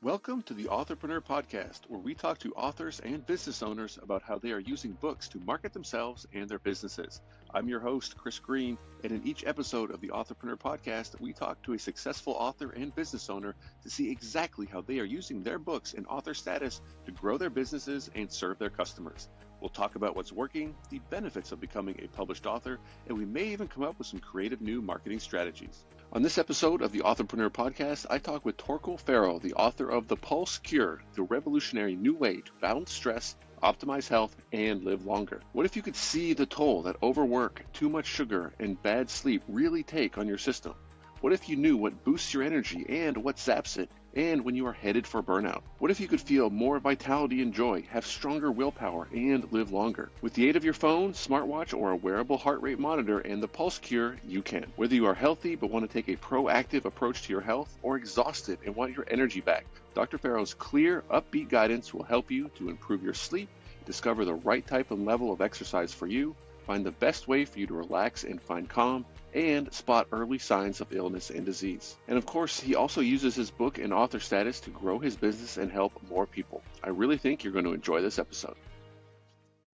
Welcome to the Authorpreneur Podcast, where we talk to authors and business owners about how they are using books to market themselves and their businesses. I'm your host, Chris Green, and in each episode of the Authorpreneur Podcast, we talk to a successful author and business owner to see exactly how they are using their books and author status to grow their businesses and serve their customers. We'll talk about what's working, the benefits of becoming a published author, and we may even come up with some creative new marketing strategies. On this episode of the Authorpreneur Podcast, I talk with Torkil Færø, the author of The Pulse Cure, the revolutionary new way to balance stress, optimize health, and live longer. What if you could see the toll that overwork, too much sugar, and bad sleep really take on your system? What if you knew what boosts your energy and what zaps it, and when you are headed for burnout? What if you could feel more vitality and joy, have stronger willpower, and live longer? With the aid of your phone, smartwatch, or a wearable heart rate monitor and the Pulse Cure, you can. Whether you are healthy but want to take a proactive approach to your health, or exhausted and want your energy back, Dr. Færø's clear, upbeat guidance will help you to improve your sleep, discover the right type and level of exercise for you, find the best way for you to relax and find calm, and spot early signs of illness and disease. And of course, he also uses his book and author status to grow his business and help more people. I really think you're going to enjoy this episode.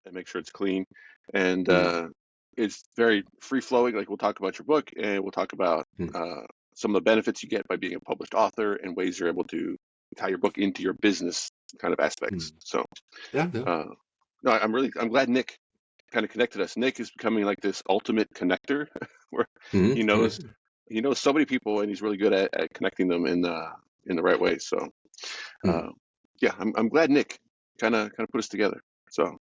And make sure it's clean. And it's very free-flowing. Like, we'll talk about your book, and we'll talk about some of the benefits you get by being a published author and ways you're able to tie your book into your business kind of aspects. So, no, I'm glad Nick kind of connected us. Nick is becoming like this ultimate connector where he knows so many people, and he's really good at connecting them in the right way. So I'm glad Nick kind of put us together. So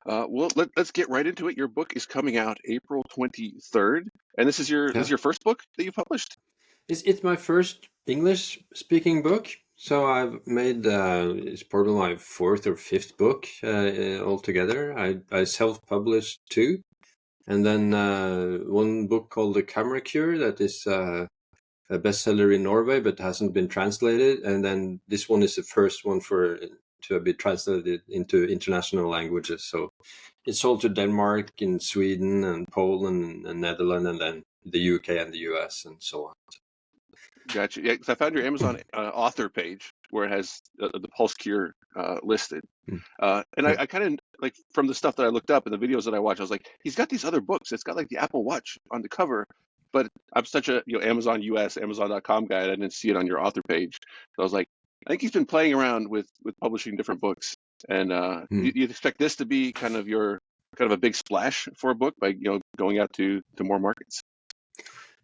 well, let's get right into it. Your book is coming out April 23rd, and this is your first book that you published? It's my first English speaking book. So I've made it's probably my fourth or fifth book altogether. I self-published two, and then one book called The Camera Cure that is a bestseller in Norway but hasn't been translated, and then this one is the first one to be translated into international languages. So it's sold to Denmark and Sweden and Poland and Netherlands, and then the UK and the US and so on. Gotcha. Yeah, because I found your Amazon author page where it has the Pulse Cure listed. And I kind of, like, from the stuff that I looked up and the videos that I watched, I was like, he's got these other books. It's got like the Apple Watch on the cover, but I'm such a Amazon US, Amazon.com guy, and I didn't see it on your author page. So I was like, I think he's been playing around with publishing different books. And you'd expect this to be kind of a big splash for a book by going out to more markets.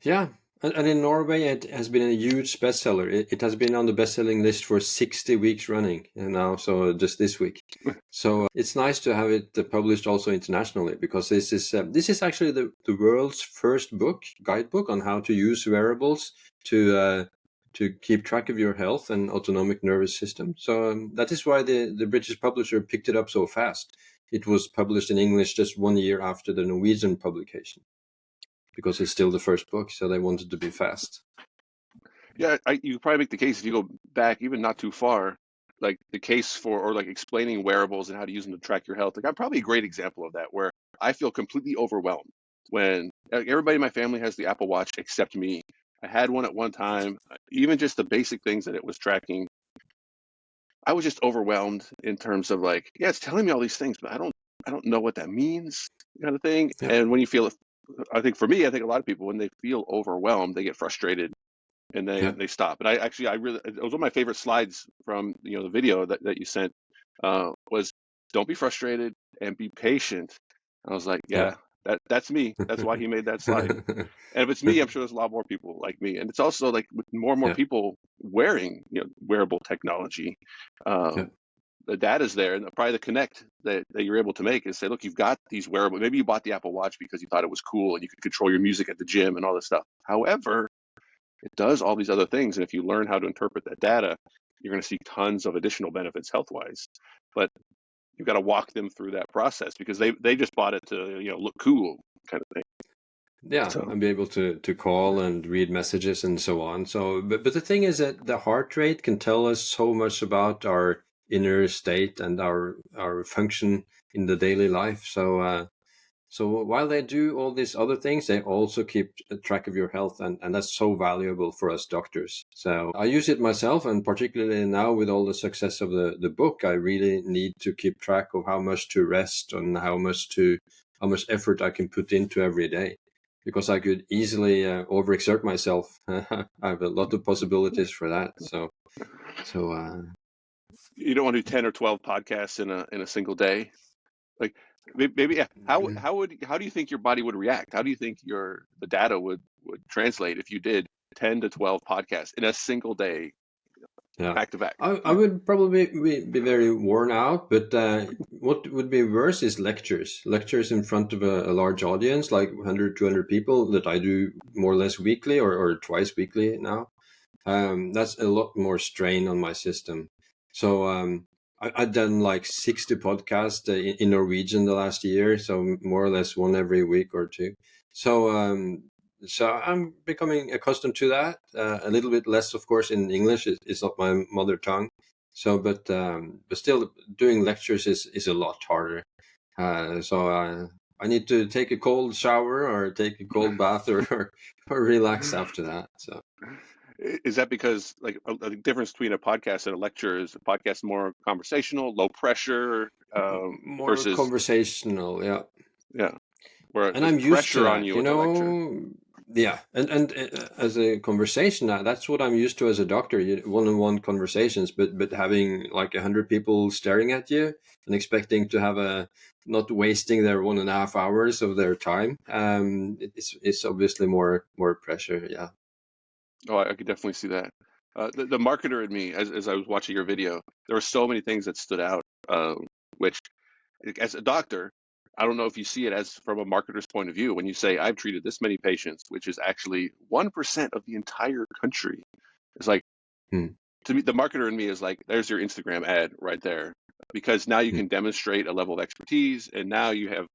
Yeah. And in Norway, it has been a huge bestseller. It has been on the best-selling list for 60 weeks running, and now so just this week. So it's nice to have it published also internationally, because this is actually the world's first guidebook on how to use wearables to keep track of your health and autonomic nervous system. So that is why the British publisher picked it up so fast. It was published in English just 1 year after the Norwegian publication, because it's still the first book, so they wanted to be fast. Yeah, you probably make the case, if you go back even not too far, like the case for like explaining wearables and how to use them to track your health. Like, I'm probably a great example of that, where I feel completely overwhelmed when everybody in my family has the Apple Watch except me. I had one at one time. Even just the basic things that it was tracking, I was just overwhelmed in terms of like, yeah, it's telling me all these things, but I don't know what that means, kind of thing. Yeah. And when you feel, I think a lot of people, when they feel overwhelmed, they get frustrated and they stop. And it was one of my favorite slides from the video that you sent was, don't be frustrated and be patient. I was like, that's me. That's why he made that slide. And if it's me, I'm sure there's a lot more people like me. And it's also like, with more and more people wearing wearable technology, the data's there, and probably the connect that you're able to make is say, look, you've got these wearables. Maybe you bought the Apple Watch because you thought it was cool and you could control your music at the gym and all this stuff. However, it does all these other things. And if you learn how to interpret that data, you're going to see tons of additional benefits health-wise. But you've got to walk them through that process, because they just bought it to look cool, kind of thing. Yeah, so, and be able to call and read messages and so on. So, but the thing is that the heart rate can tell us so much about our inner state and our function in the daily life. So So while they do all these other things, they also keep track of your health, and that's so valuable for us doctors. So I use it myself, and particularly now with all the success of the book, I really need to keep track of how much to rest and how much effort I can put into every day, because I could easily overexert myself. I have a lot of possibilities for that. So You don't want to do 10 or 12 podcasts in a single day. Like maybe yeah. How do you think your body would react? How do you think the data would translate if you did 10 to 12 podcasts in a single day, yeah, back to back? I would probably be very worn out, but what would be worse is lectures in front of a large audience, like 100, 200 people, that I do more or less weekly or twice weekly now. That's a lot more strain on my system. So I've done like 60 podcasts in Norwegian the last year, so more or less one every week or two. So I'm becoming accustomed to that. A little bit less, of course, in English. It's not my mother tongue. So, but still, doing lectures is a lot harder. I need to take a cold shower or take a cold bath or relax after that. So. Is that because like a difference between a podcast and a lecture is a podcast more conversational, low pressure, More versus conversational, yeah. yeah, where And there's I'm used to pressure on that, you with a lecture? Yeah, and as a conversation, that's what I'm used to as a doctor. One-on-one conversations, but having like 100 people staring at you and expecting to have not wasting their 1.5 hours of their time. It's obviously more pressure. Yeah. Oh, I could definitely see that. The marketer in me, as I was watching your video, there were so many things that stood out, which, as a doctor, I don't know if you see it as from a marketer's point of view when you say, I've treated this many patients, which is actually 1% of the entire country. It's like, Hmm. to me, the marketer in me is like, there's your Instagram ad right there, because now you Hmm. can demonstrate a level of expertise, and now you have,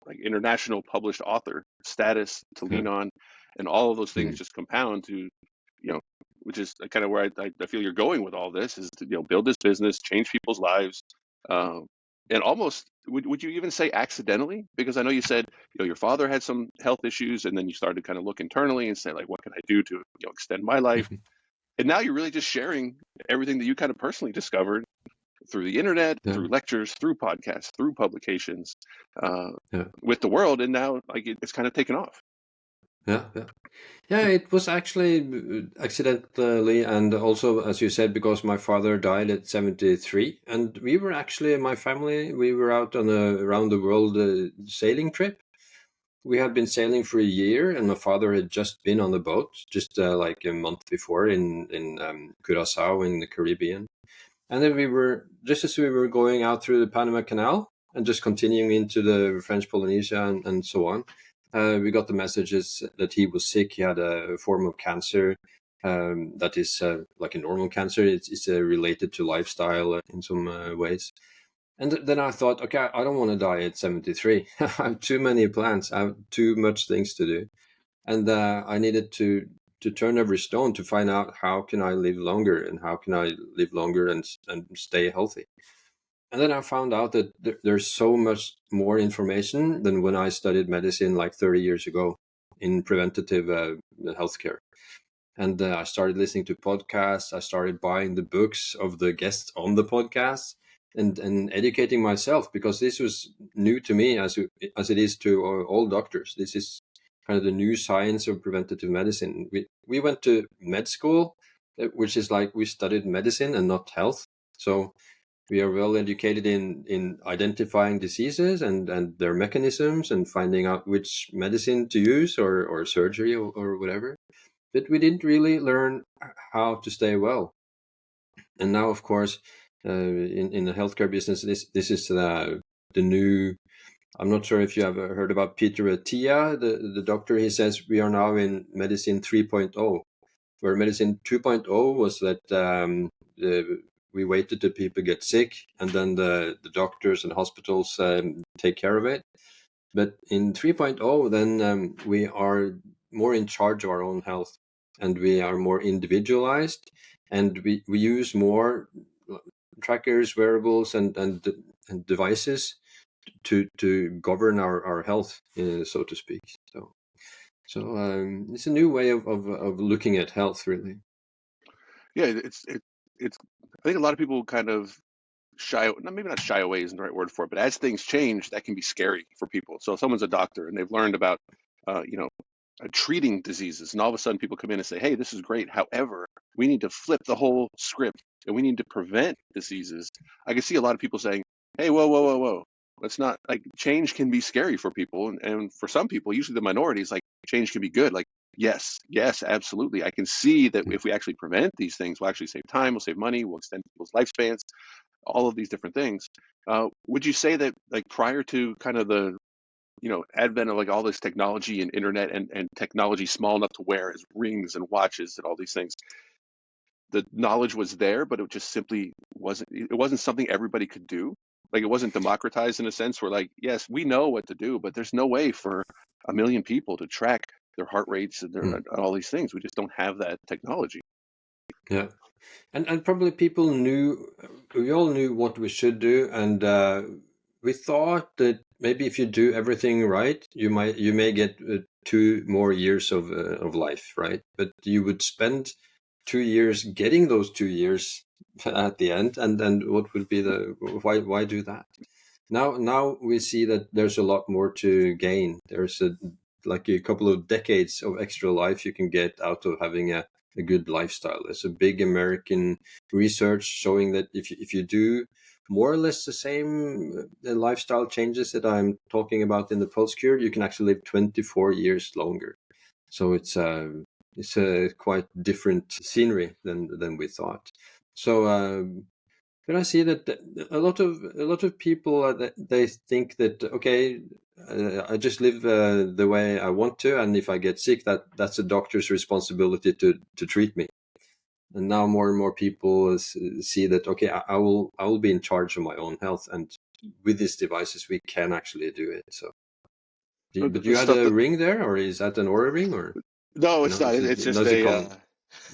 like international published author status to Yeah. lean on, and all of those things Hmm. just compound to, which is kind of where I feel you're going with all this, is to build this business, change people's lives, um, and almost would you even say accidentally? Because I know you said your father had some health issues, and then you started to kind of look internally and say like, what can I do to extend my life? And now you're really just sharing everything that you kind of personally discovered through the internet, Yeah. through lectures, through podcasts, through publications, Yeah. with the world, and now like it's kind of taken off. Yeah. Yeah. Yeah, it was actually accidentally, and also, as you said, because my father died at 73, and we were actually, my family, we were out on a around the world sailing trip. We had been sailing for a year, and my father had just been on the boat, just like a month before in Curacao in the Caribbean. And then just as we were going out through the Panama Canal and just continuing into the French Polynesia and so on, we got the messages that he was sick. He had a form of cancer that is like a normal cancer. It's related to lifestyle in some ways. And then I thought, okay, I don't want to die at 73. I have too many plans. I have too much things to do. And I needed to turn every stone to find out how can I live longer and how can I live longer and stay healthy. And then I found out that there's so much more information than when I studied medicine like 30 years ago in preventative healthcare. And I started listening to podcasts. I started buying the books of the guests on the podcast and educating myself, because this was new to me as it is to all doctors. This is kind of the new science of preventative medicine. We went to med school, which is like we studied medicine and not health. So we are well educated in identifying diseases and their mechanisms and finding out which medicine to use or surgery or whatever. But we didn't really learn how to stay well. And now, of course, in the healthcare business, this is the new. I'm not sure if you have heard about Peter Attia, the doctor. He says we are now in medicine 3.0, where medicine 2.0 was that we waited till people get sick, and then the doctors and hospitals take care of it. But in 3.0, then we are more in charge of our own health, and we are more individualized, and we use more trackers, wearables, and devices to govern our health, so to speak. So it's a new way of looking at health, really. Yeah, it's. I think a lot of people kind of maybe not shy away isn't the right word for it, but as things change, that can be scary for people. So if someone's a doctor and they've learned about, you know, treating diseases, and all of a sudden people come in and say, "Hey, this is great. However, we need to flip the whole script and we need to prevent diseases." I can see a lot of people saying, "Hey, whoa, whoa, whoa, whoa. Let's not like change can be scary for people, and for some people, usually the minorities, like change can be good. Like yes, yes, absolutely. I can see that if we actually prevent these things, we'll actually save time, we'll save money, we'll extend people's lifespans, all of these different things." Would you say that like prior to kind of the advent of like all this technology and internet and technology small enough to wear as rings and watches and all these things, the knowledge was there, but it just simply wasn't something everybody could do? Like it wasn't democratized in a sense where like, yes, we know what to do, but there's no way for a million people to track their heart rates and their all these things. We just don't have that technology. Yeah. And probably we all knew what we should do, and we thought that maybe if you do everything right, you may get 2 more years of life, right? But you would spend 2 years getting those 2 years at the end, and then what would be why do that? Now we see that there's a lot more to gain. There's like a couple of decades of extra life you can get out of having a good lifestyle. There's a big American research showing that if you do more or less the same lifestyle changes that I'm talking about in the post-cure, you can actually live 24 years longer. So it's a quite different scenery than we thought. So but I see that a lot of people they think that okay, I just live the way I want to, and if I get sick, that's a doctor's responsibility to treat me. And now more and more people see that okay, I will be in charge of my own health, and with these devices we can actually do it. So, but you had Stuff a that ring there, or is that an Oura ring, or no, it's no? not. It's just Does it come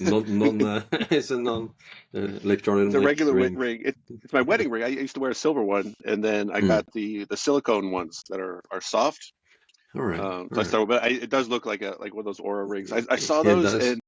a non it's a non it's a electronic regular ring? ring. It's my wedding ring. I used to wear a silver one, and then I got the silicone ones that are soft. All right, So all I right. started, but it does look like one of those Aura rings. I saw It those, does. and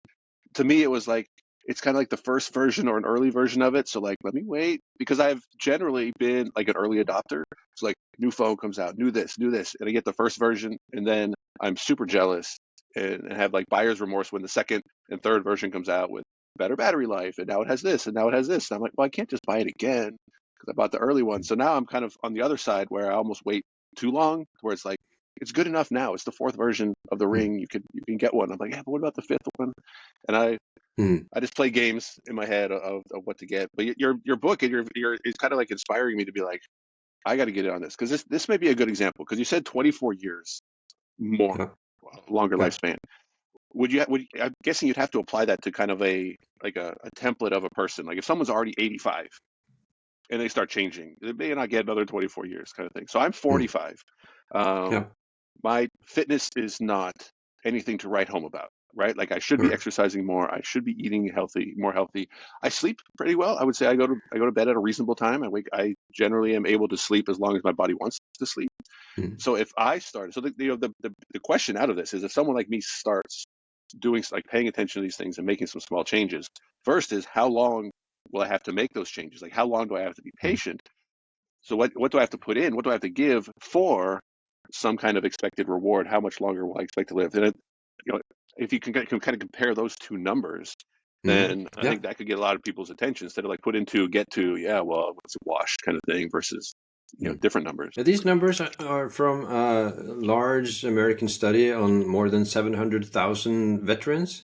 to me, it was like it's kind of like the first version or an early version of it. So like, let me wait because I've generally been like an early adopter. So like, new phone comes out, new this, and I get the first version, and then I'm super jealous and have like buyer's remorse when the second and third version comes out with better battery life, and now it has this, and now it has this. And I'm like, well, I can't just buy it again because I bought the early one. So now I'm kind of on the other side where I almost wait too long, where it's like it's good enough now. It's the fourth version of the ring. You can get one. I'm like, yeah, but what about the fifth one? And I just play games in my head of what to get. But your book and your is kind of like inspiring me to be like, I got to get it on this because this may be a good example because you said 24 years more Yeah, longer yeah. lifespan. I'm guessing you'd have to apply that to kind of a template of a person. Like if someone's already 85 and they start changing, they may not get another 24 years kind of thing. So I'm 45. Yeah. Um, my fitness is not anything to write home about, right? Like I should All be right. exercising more. I should be eating healthy, more healthy. I sleep pretty well. I would say I go to bed at a reasonable time. I generally am able to sleep as long as my body wants to sleep. Mm. So if I started, so the question out of this is if someone like me starts doing like paying attention to these things and making some small changes, first is how long will I have to make those changes? Like how long do I have to be Mm. patient? So what do I have to put in? What do I have to give for some kind of expected reward? How much longer will I expect to live? And if you can kind of compare those two numbers, Mm. then I Yeah. think that could get a lot of people's attention instead of like put into get to, yeah, well, what's it washed kind of thing versus Mm. different numbers. These numbers are from a large American study on more than 700,000 veterans.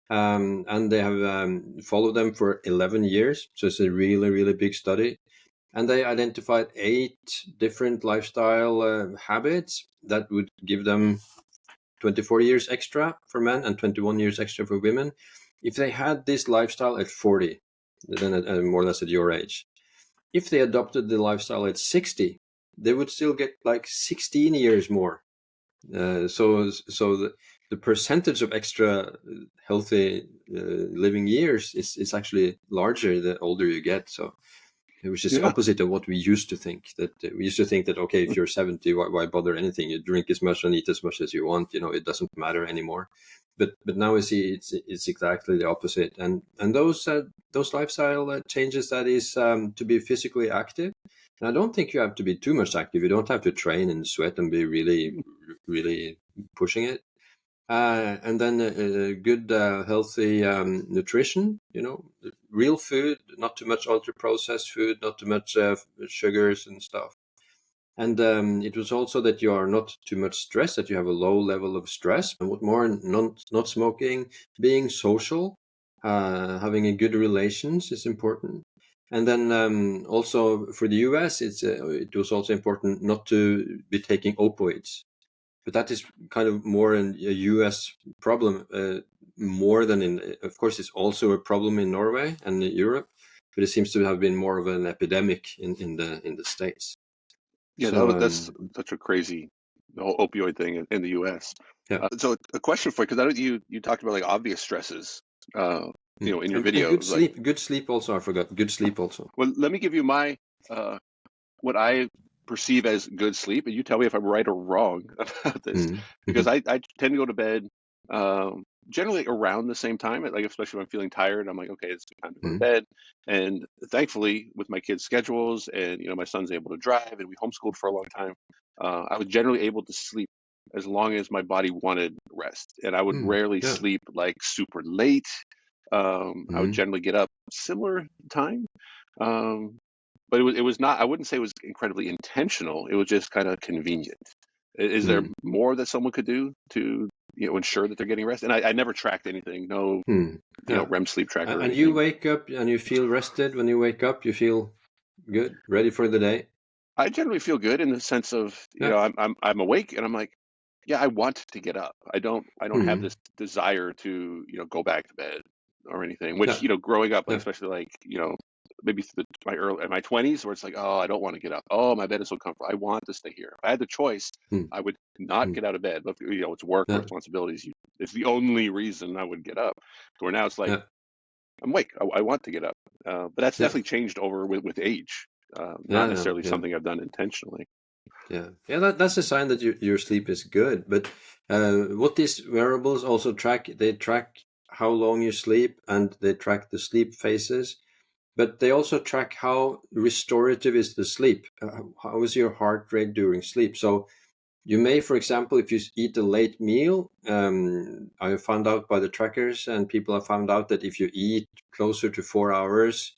And they have followed them for 11 years. So it's a really, really big study. And they identified 8 different lifestyle habits that would give them 24 years extra for men and 21 years extra for women. If they had this lifestyle at 40, then more or less at your age. If they adopted the lifestyle at 60, they would still get like 16 years more. So the percentage of extra healthy living years is actually larger the older you get. So which is opposite of what we used to think. That we used to think that, okay, if you're 70, why bother anything? You drink as much and eat as much as you want. It doesn't matter anymore. But now we see it's exactly the opposite. And those lifestyle changes, that is to be physically active. And I don't think you have to be too much active. You don't have to train and sweat and be really, really pushing it. And then good, healthy nutrition, real food, not too much ultra-processed food, not too much sugars and stuff. And it was also that you are not too much stressed, that you have a low level of stress. And what more, not smoking, being social, having a good relations is important. And then also for the US, it was also important not to be taking opioids. But that is kind of more a US problem, more than of course, it's also a problem in Norway and Europe, but it seems to have been more of an epidemic in the States. Yeah, so, that's such a crazy, the whole opioid thing in the US. Yeah. So a question for you, because I know you talked about like obvious stresses, in your video. And good sleep, good sleep also, I forgot, good sleep also. Well, let me give you my, what I perceive as good sleep, and you tell me if I'm right or wrong about this, because I tend to go to bed generally around the same time, like especially when I'm feeling tired. I'm like, okay, it's time to go to bed. And thankfully, with my kids' schedules, and my son's able to drive, and we homeschooled for a long time, I was generally able to sleep as long as my body wanted rest, and I would rarely sleep like super late. I would generally get up similar time. But it was not, I wouldn't say it was incredibly intentional. It was just kind of convenient. Is there more that someone could do to ensure that they're getting rest? And I never tracked anything. No, REM sleep tracker. And you wake up and you feel rested. When you wake up, you feel good, ready for the day. I generally feel good in the sense of I'm awake and I'm like, yeah, I want to get up. I don't have this desire to go back to bed or anything. Which growing up, like, especially like maybe my 20s, where it's like, oh, I don't want to get up. Oh, my bed is so comfortable. I want to stay here. If I had the choice, I would not get out of bed. But it's work responsibilities. It's the only reason I would get up. Where now it's like I'm awake. I want to get up. But that's definitely changed over with age. Not necessarily something I've done intentionally. That's a sign that your sleep is good. But what these wearables also track, they track how long you sleep, and they track the sleep phases. But they also track how restorative is the sleep. How is your heart rate during sleep? So you may, for example, if you eat a late meal, I found out by the trackers, and people have found out that if you eat closer to 4 hours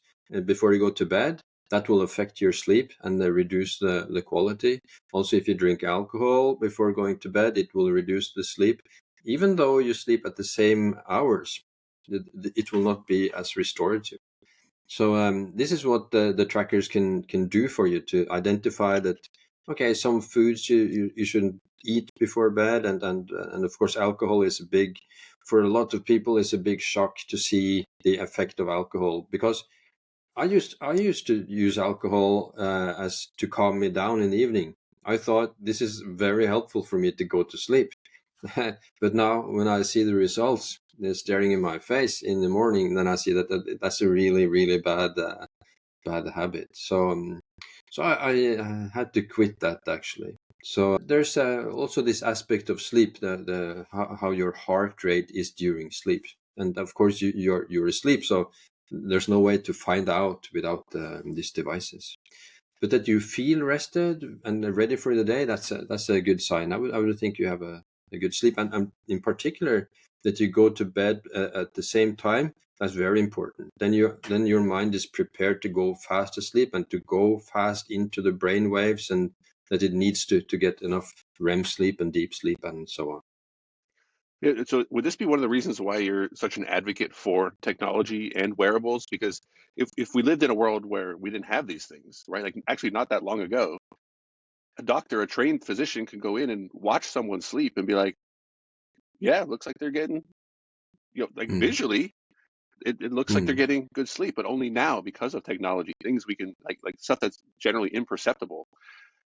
before you go to bed, that will affect your sleep and reduce the quality. Also, if you drink alcohol before going to bed, it will reduce the sleep. Even though you sleep at the same hours, it will not be as restorative. So this is what the trackers can do for you, to identify that, okay, some foods you shouldn't eat before bed, and of course alcohol is for a lot of people, is a big shock to see the effect of alcohol, because I used to use alcohol as to calm me down in the evening. I thought this is very helpful for me to go to sleep. But now when I see the results, they're staring in my face in the morning, then I see that that's a really, really bad habit. So I had to quit that, actually. So there's also this aspect of sleep, how your heart rate is during sleep, and of course you're asleep, so there's no way to find out without these devices. But that you feel rested and ready for the day, that's a good sign. I would think you have a good sleep, and in particular that you go to bed at the same time. That's very important. Then your mind is prepared to go fast asleep and to go fast into the brain waves, and that it needs to get enough REM sleep and deep sleep and so on. Yeah, so would this be one of the reasons why you're such an advocate for technology and wearables? Because if we lived in a world where we didn't have these things, right? Like actually not that long ago, a trained physician could go in and watch someone sleep and be like, yeah, it looks like they're getting, visually, it looks like they're getting good sleep, but only now because of technology, things we can like stuff that's generally imperceptible.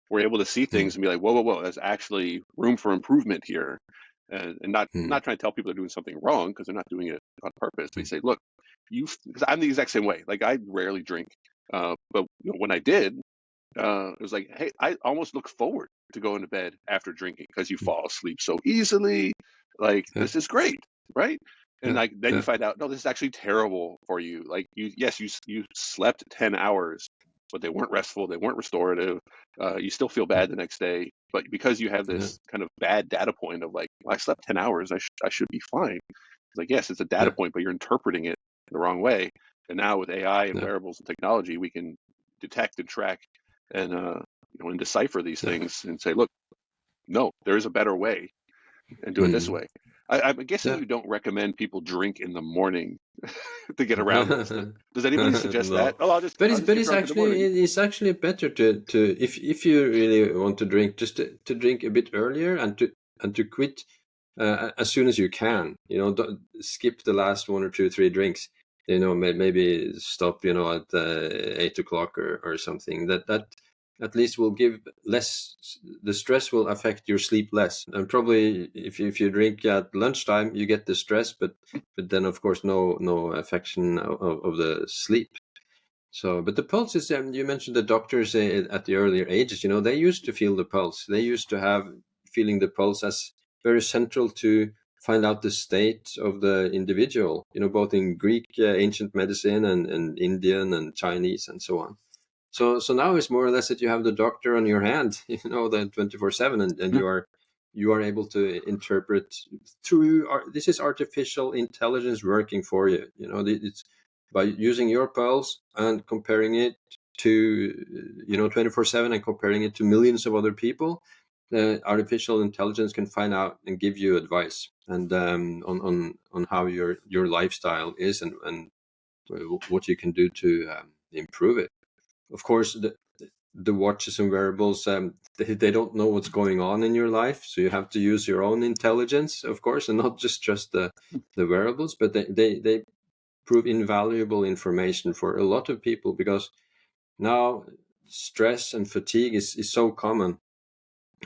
We're able to see things and be like, whoa, there's actually room for improvement here. And not trying to tell people they're doing something wrong, because they're not doing it on purpose. We say, look, because I'm the exact same way. Like I rarely drink But when I did, it was like, hey, I almost look forward to going to bed after drinking because you fall asleep so easily. Like, Yeah, this is great, right? And yeah, like then you yeah, find out, no, this is actually terrible for you. Like you slept 10 hours, but they weren't restful, they weren't restorative. You still feel bad the next day, but because you have yeah, this kind of bad data point of like, well, I slept 10 hours, I should be fine. It's like, yes, it's a data yeah, point, but you're interpreting it the wrong way. And now with AI and yeah, wearables and technology, we can detect and track and and decipher these yeah. things and say, look, no, there is a better way, and do it this Mm. way. I'm guessing Yeah. you don't recommend people drink in the morning to get around this. Does anybody suggest that? No, Oh, but I'll it's just but get it's drunk in the actually morning. it's actually better to if you really want to drink, just to drink a bit earlier and to quit as soon as you can. Don't skip the last one or two, three drinks. Maybe stop. At 8 o'clock or something. That at least will give less. The stress will affect your sleep less. And probably if you drink at lunchtime, you get the stress, but then of course no affection of the sleep. So, but the pulse is, you mentioned the doctors at the earlier ages, they used to feel the pulse. They used to have feeling the pulse as very central to find out the state of the individual, both in Greek ancient medicine and Indian and Chinese and so on. So now it's more or less that you have the doctor on your hand, the 24/7, and you are able to interpret through this is artificial intelligence working for you. It's by using your pulse and comparing it to 24/7 and comparing it to millions of other people. The artificial intelligence can find out and give you advice and on how your lifestyle is and what you can do to improve it. Of course, the watches and wearables, they don't know what's going on in your life, so you have to use your own intelligence, of course, and not just trust the wearables. But they prove invaluable information for a lot of people, because now stress and fatigue is so common.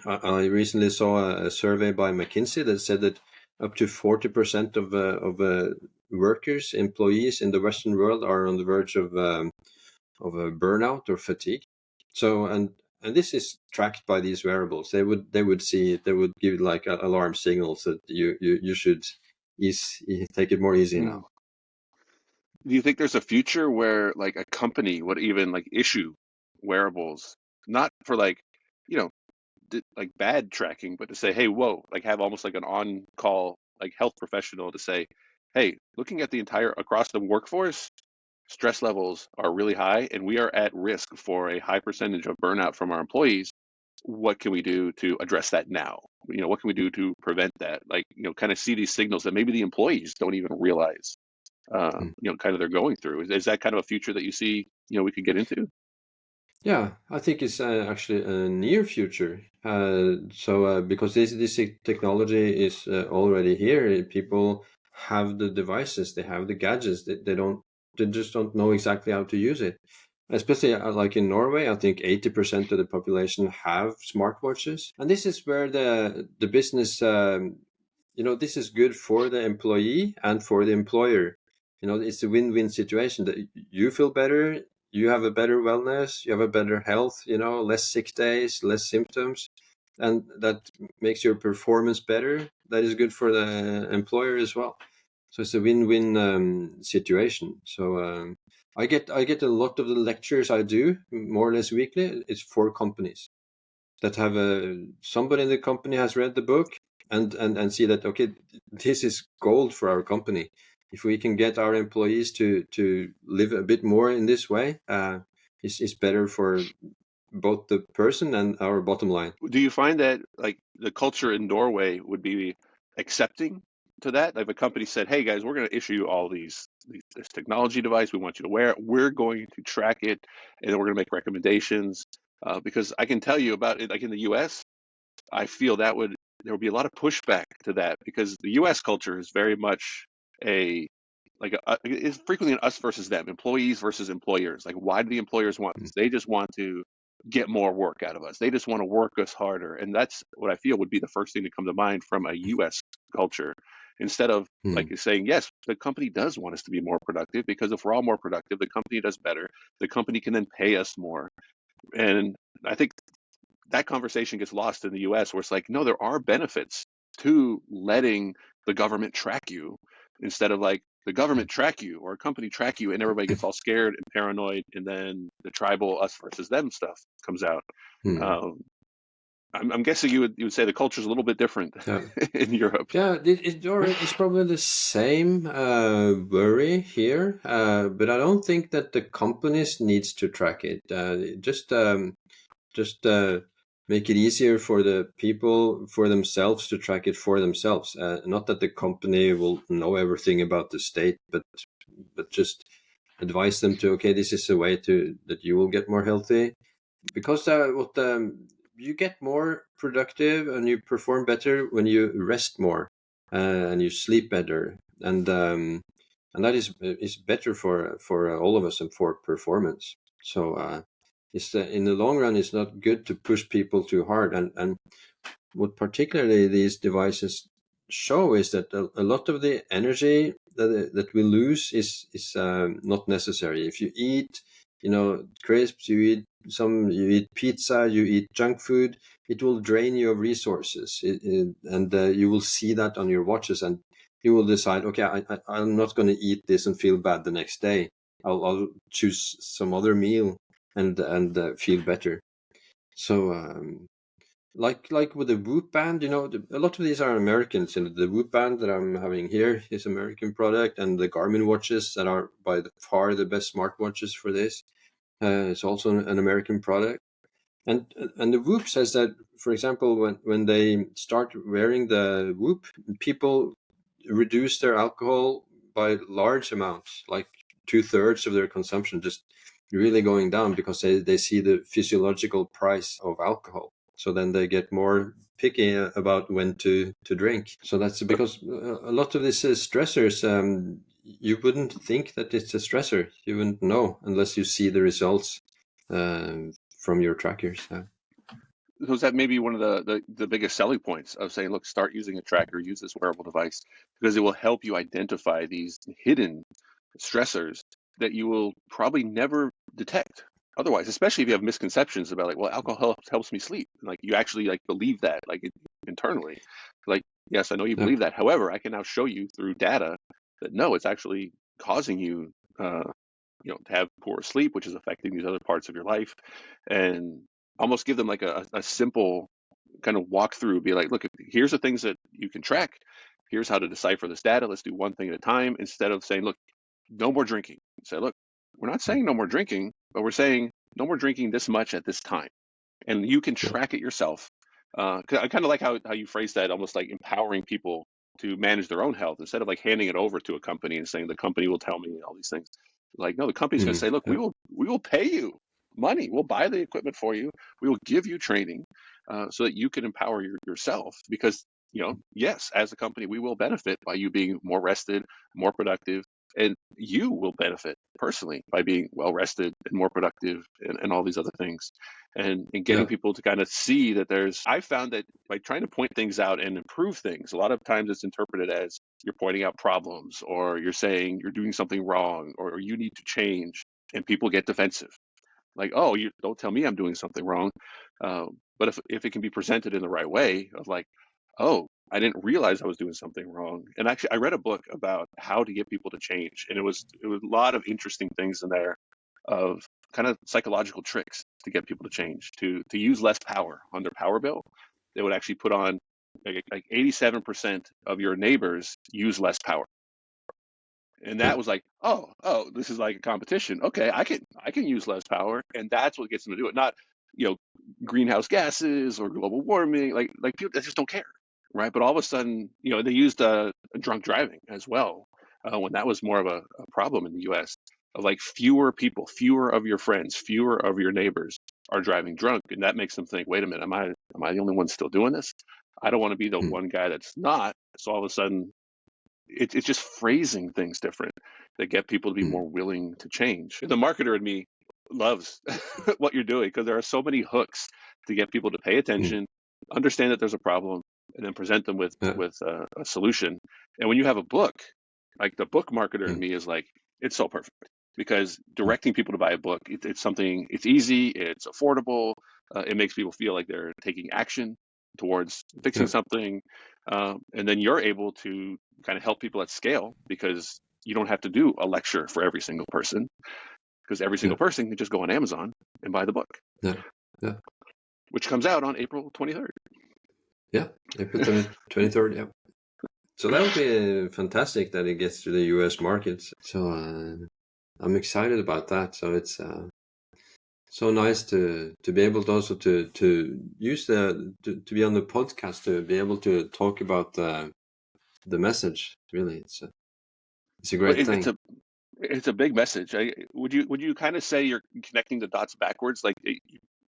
I recently saw a survey by McKinsey that said that up to 40% of workers, employees in the Western world are on the verge of a burnout or fatigue. So and this is tracked by these wearables. They would give like alarm signals that you should take it more easy Hmm. now. Do you think there's a future where like a company would even like issue wearables, not for like, you know, like bad tracking, but to say, hey, whoa, like have almost like an on-call like health professional to say, hey, looking at the entire across the workforce, stress levels are really high, and we are at risk for a high percentage of burnout from our employees. What can we do to address that now? What can we do to prevent that? Like, kind of see these signals that maybe the employees don't even realize, Mm. kind of they're going through. Is that kind of a future that you see, we could get into? Yeah, I think it's actually a near future. Because this technology is already here, people have the devices, they have the gadgets. They just don't know exactly how to use it. Especially like in Norway, I think 80% of the population have smartwatches, and this is where the business, this is good for the employee and for the employer. It's a win-win situation that you feel better, you have a better wellness, you have a better health, less sick days, less symptoms, and that makes your performance better. That is good for the employer as well. So it's a win-win situation. So I get a lot of the lectures I do more or less weekly. It's for companies that have somebody in the company has read the book and see that, okay, this is gold for our company. If we can get our employees to live a bit more in this way, it's better for both the person and our bottom line. Do you find that like the culture in Norway would be accepting to that? Like if a company said, "Hey guys, we're going to issue all this technology device. We want you to wear it. We're going to track it, and then we're going to make recommendations." Because I can tell you about it, like in the U.S., I feel there would be a lot of pushback to that because the U.S. culture is very much it's frequently an us versus them, employees versus employers. Like, why do the employers want this? They just want to get more work out of us. They just want to work us harder. And that's what I feel would be the first thing to come to mind from a US culture. Instead of like you're saying, yes, the company does want us to be more productive, because if we're all more productive, the company does better. The company can then pay us more. And I think that conversation gets lost in the US, where it's like, no, there are benefits to letting the government track you, instead of like the government track you or a company track you and everybody gets all scared and paranoid, and then the tribal us versus them stuff comes out. I'm guessing you would say the culture is a little bit different in Europe. Yeah, it's probably the same worry here, but I don't think that the companies needs to track it. Just make it easier for the people for themselves to track it for themselves. Not that the company will know everything about the state, but just advise them to, okay, this is a way that you will get more healthy, because you get more productive and you perform better when you rest more and you sleep better, and that is better for all of us and for performance. So it's in the long run, it's not good to push people too hard. And what particularly these devices show is that a lot of the energy that we lose is not necessary. If you eat, crisps, you eat pizza, you eat junk food, it will drain you of resources, and you will see that on your watches, and you will decide, okay, I'm not going to eat this and feel bad the next day. I'll choose some other meal and feel better. So like with the Whoop band, a lot of these are Americans. The Whoop band that I'm having here is American product, and the Garmin watches that are by far the best smartwatches for this is also an American product. And the Whoop says that, for example, when they start wearing the Whoop, people reduce their alcohol by large amounts, like 2/3 of their consumption, just really going down, because they see the physiological price of alcohol. So then they get more picky about when to drink. So that's because a lot of these stressors, you wouldn't think that it's a stressor. You wouldn't know unless you see the results from your trackers. So is that maybe one of the biggest selling points of saying, look, start using a tracker, use this wearable device, because it will help you identify these hidden stressors that you will probably never detect otherwise, especially if you have misconceptions about, like, well, alcohol helps me sleep. Like, you actually like believe that, like, internally. Like, yes, I know you believe that. However, I can now show you through data that no, it's actually causing you to have poor sleep, which is affecting these other parts of your life. And almost give them like a simple kind of walkthrough, be like, look, here's the things that you can track. Here's how to decipher this data. Let's do one thing at a time, instead of saying, look, no more drinking. Say, look, we're not saying no more drinking, but we're saying no more drinking this much at this time. And you can track it yourself. I kind of like how you phrase that, almost like empowering people to manage their own health, instead of like handing it over to a company and saying the company will tell me all these things. Like, no, the company's going to say, look, we will pay you money. We'll buy the equipment for you. We will give you training so that you can empower yourself. Because, yes, as a company, we will benefit by you being more rested, more productive, and you will benefit personally by being well rested and more productive, and all these other things. And getting people to kind of see that I found that by trying to point things out and improve things, a lot of times it's interpreted as you're pointing out problems, or you're saying you're doing something wrong, or you need to change, and people get defensive. Like, oh, you don't tell me I'm doing something wrong. But if it can be presented in the right way, of like, oh, I didn't realize I was doing something wrong. And actually, I read a book about how to get people to change, and it was a lot of interesting things in there, of kind of psychological tricks to get people to change, to use less power on their power bill. They would actually put on like 87% of your neighbors use less power. And that was like, oh, this is like a competition. Okay, I can use less power, and that's what gets them to do it. Not, greenhouse gases or global warming. Like people that just don't care, right? But all of a sudden, they used drunk driving as well, when that was more of a problem in the U.S. Of like, fewer people, fewer of your friends, fewer of your neighbors are driving drunk, and that makes them think, wait a minute, am I the only one still doing this? I don't want to be the one guy that's not. So all of a sudden, it's just phrasing things different that get people to be more willing to change. The marketer in me loves what you're doing because there are so many hooks to get people to pay attention, understand that there's a problem, and then present them with Yeah. a solution. And when you have a book, like the book marketer in Mm. me is like, it's so perfect because directing people to buy a book, it's something, it's easy, it's affordable, it makes people feel like they're taking action towards fixing Yeah. something, and then you're able to kind of help people at scale because you don't have to do a lecture for every single person because every Yeah. single person can just go on Amazon and buy the book, Yeah. Yeah. which comes out on April 23rd. Yeah. April 23rd. Yeah. So that would be fantastic that it gets to the US markets. So I'm excited about that. So it's so nice to be able to also to use to be on the podcast, to be able to talk about the message. Really, it's a Well, great thing. it's a big message. Would you kind of say you're connecting the dots backwards? Like,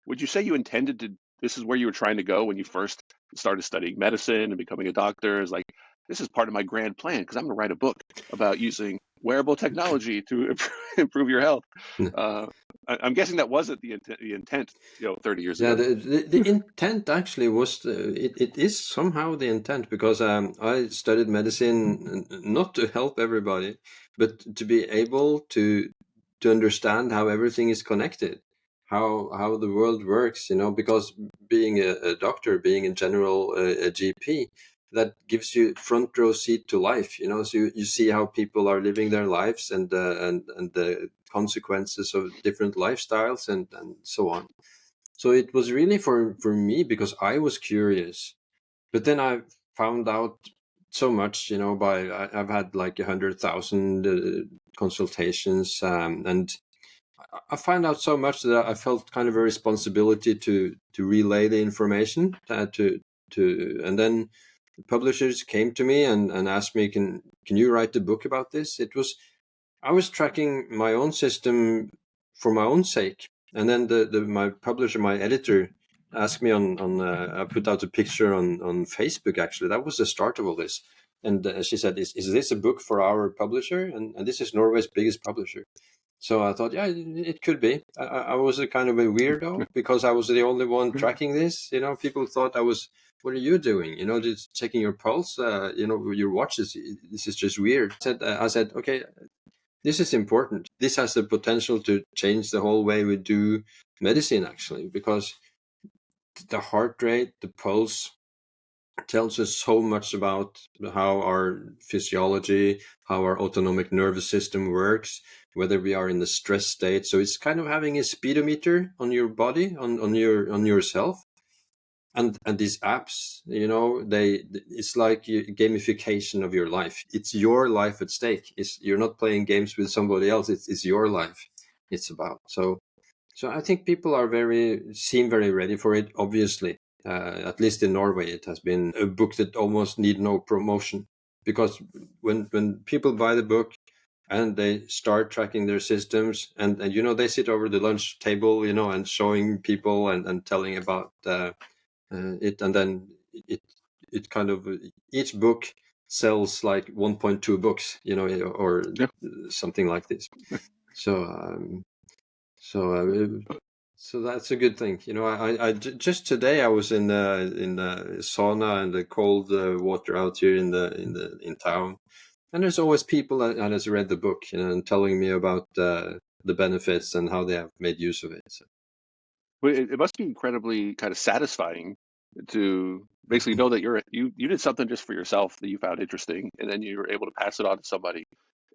would you say you intended to? This is where you were trying to go when you first started studying medicine and becoming a doctor. Is like, this is part of my grand plan because I'm going to write a book about using wearable technology to improve your health. Uh, I'm guessing that wasn't the intent, 30 years Yeah, ago. the intent actually was it is somehow the intent, because I studied medicine not to help everybody, but to be able to understand how everything is connected, how the world works, because being a doctor, being in general a GP, that gives you front row seat to life, so you see how people are living their lives, and the consequences of different lifestyles, and so on. So it was really for me because I was curious. But then I found out so much, I've had like 100,000 consultations, and I found out so much that I felt kind of a responsibility to relay the information, and then publishers came to me and asked me, can you write a book about this? I was tracking my own system for my own sake, and then my publisher, my editor, asked me on I put out a picture on Facebook. Actually, that was the start of all this, and she said, "Is this a book for our publisher?" And this is Norway's biggest publisher. So I thought, yeah, it could be. I was a kind of a weirdo because I was the only one tracking this. People thought I was. What are you doing? Just checking your pulse. Your watch is. This is just weird. I said, okay, this is important. This has the potential to change the whole way we do medicine, actually, because the heart rate, the pulse, tells us so much about how our physiology, how our autonomic nervous system works, whether we are in the stress state. So it's kind of having a speedometer on your body, on yourself. And these apps, it's like gamification of your life. It's your life at stake. You're not playing games with somebody else. It's your life it's about. So I think people seem very ready for it. Obviously, at least in Norway, it has been a book that almost need no promotion, because when people buy the book and they start tracking their systems, and they sit over the lunch table, and showing people and telling about it, and then it kind of, each book sells like 1.2 books, or Yeah. something like this. So so so that's a good thing. Just today I was in the sauna and the cold water out here in town, and there's always people that has read the book, and telling me about the benefits and how they have made use of it. So. But it must be incredibly kind of satisfying to basically know that you did something just for yourself that you found interesting, and then you were able to pass it on to somebody,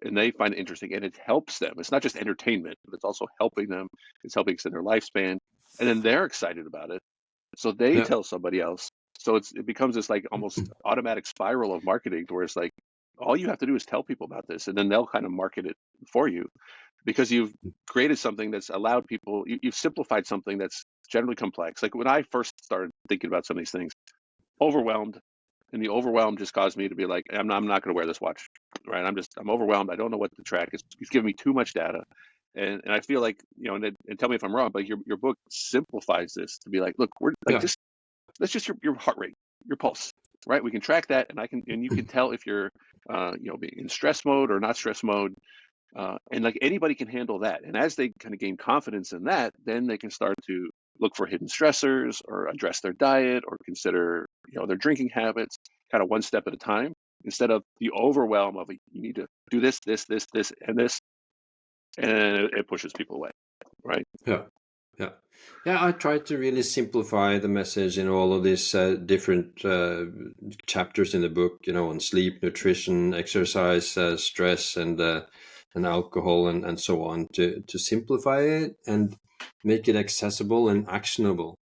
and they find it interesting, and it helps them. It's not just entertainment, but it's also helping them. It's helping extend their lifespan, and then they're excited about it, so they Yeah. tell somebody else. So it becomes this like almost automatic spiral of marketing, to where it's like all you have to do is tell people about this, and then they'll kind of market it for you because you've created something that's allowed people, you've simplified something that's generally complex. Like when I first started thinking about some of these things, overwhelmed, and the overwhelm just caused me to be like, I'm not going to wear this watch, right? I'm overwhelmed. I don't know what to track. It's giving me too much data. And I feel like, and tell me if I'm wrong, but your book simplifies this to be like, look, we're like, Yeah. that's just your heart rate, your pulse, right? We can track that, and you can tell if you're, being in stress mode or not stress mode. And like anybody can handle that. And as they kind of gain confidence in that, then they can start to look for hidden stressors or address their diet or consider, their drinking habits kind of one step at a time instead of the overwhelm of you need to do this, this, this, this, and this. And it pushes people away, right? Yeah. Yeah. Yeah, I tried to really simplify the message in all of these different chapters in the book, on sleep, nutrition, exercise, stress, and alcohol, and so on, to simplify it and make it accessible and actionable.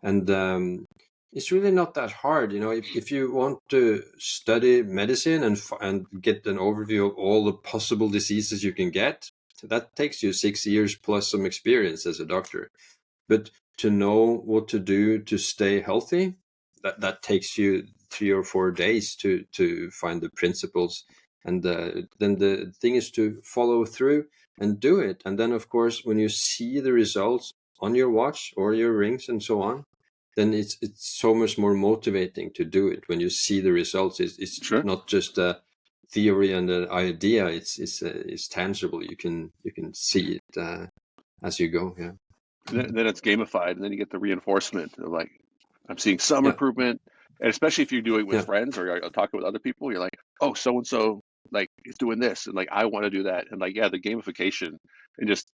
And it's really not that hard, if you want to study medicine and get an overview of all the possible diseases you can get, that takes you 6 years plus some experience as a doctor. But to know what to do to stay healthy, that takes you 3 or 4 days to find the principles. And then the thing is to follow through and do it. And then, of course, when you see the results on your watch or your rings and so on, then it's so much more motivating to do it. When you see the results, it's Sure. not just a theory and an idea. It's tangible. You can see it as you go. Yeah. Then it's gamified, and then you get the reinforcement of like, I'm seeing some Yeah. improvement. And especially if you do it with Yeah. friends or you're talking with other people, you're like, oh, so and so like is doing this, and like I want to do that, and like the gamification, and just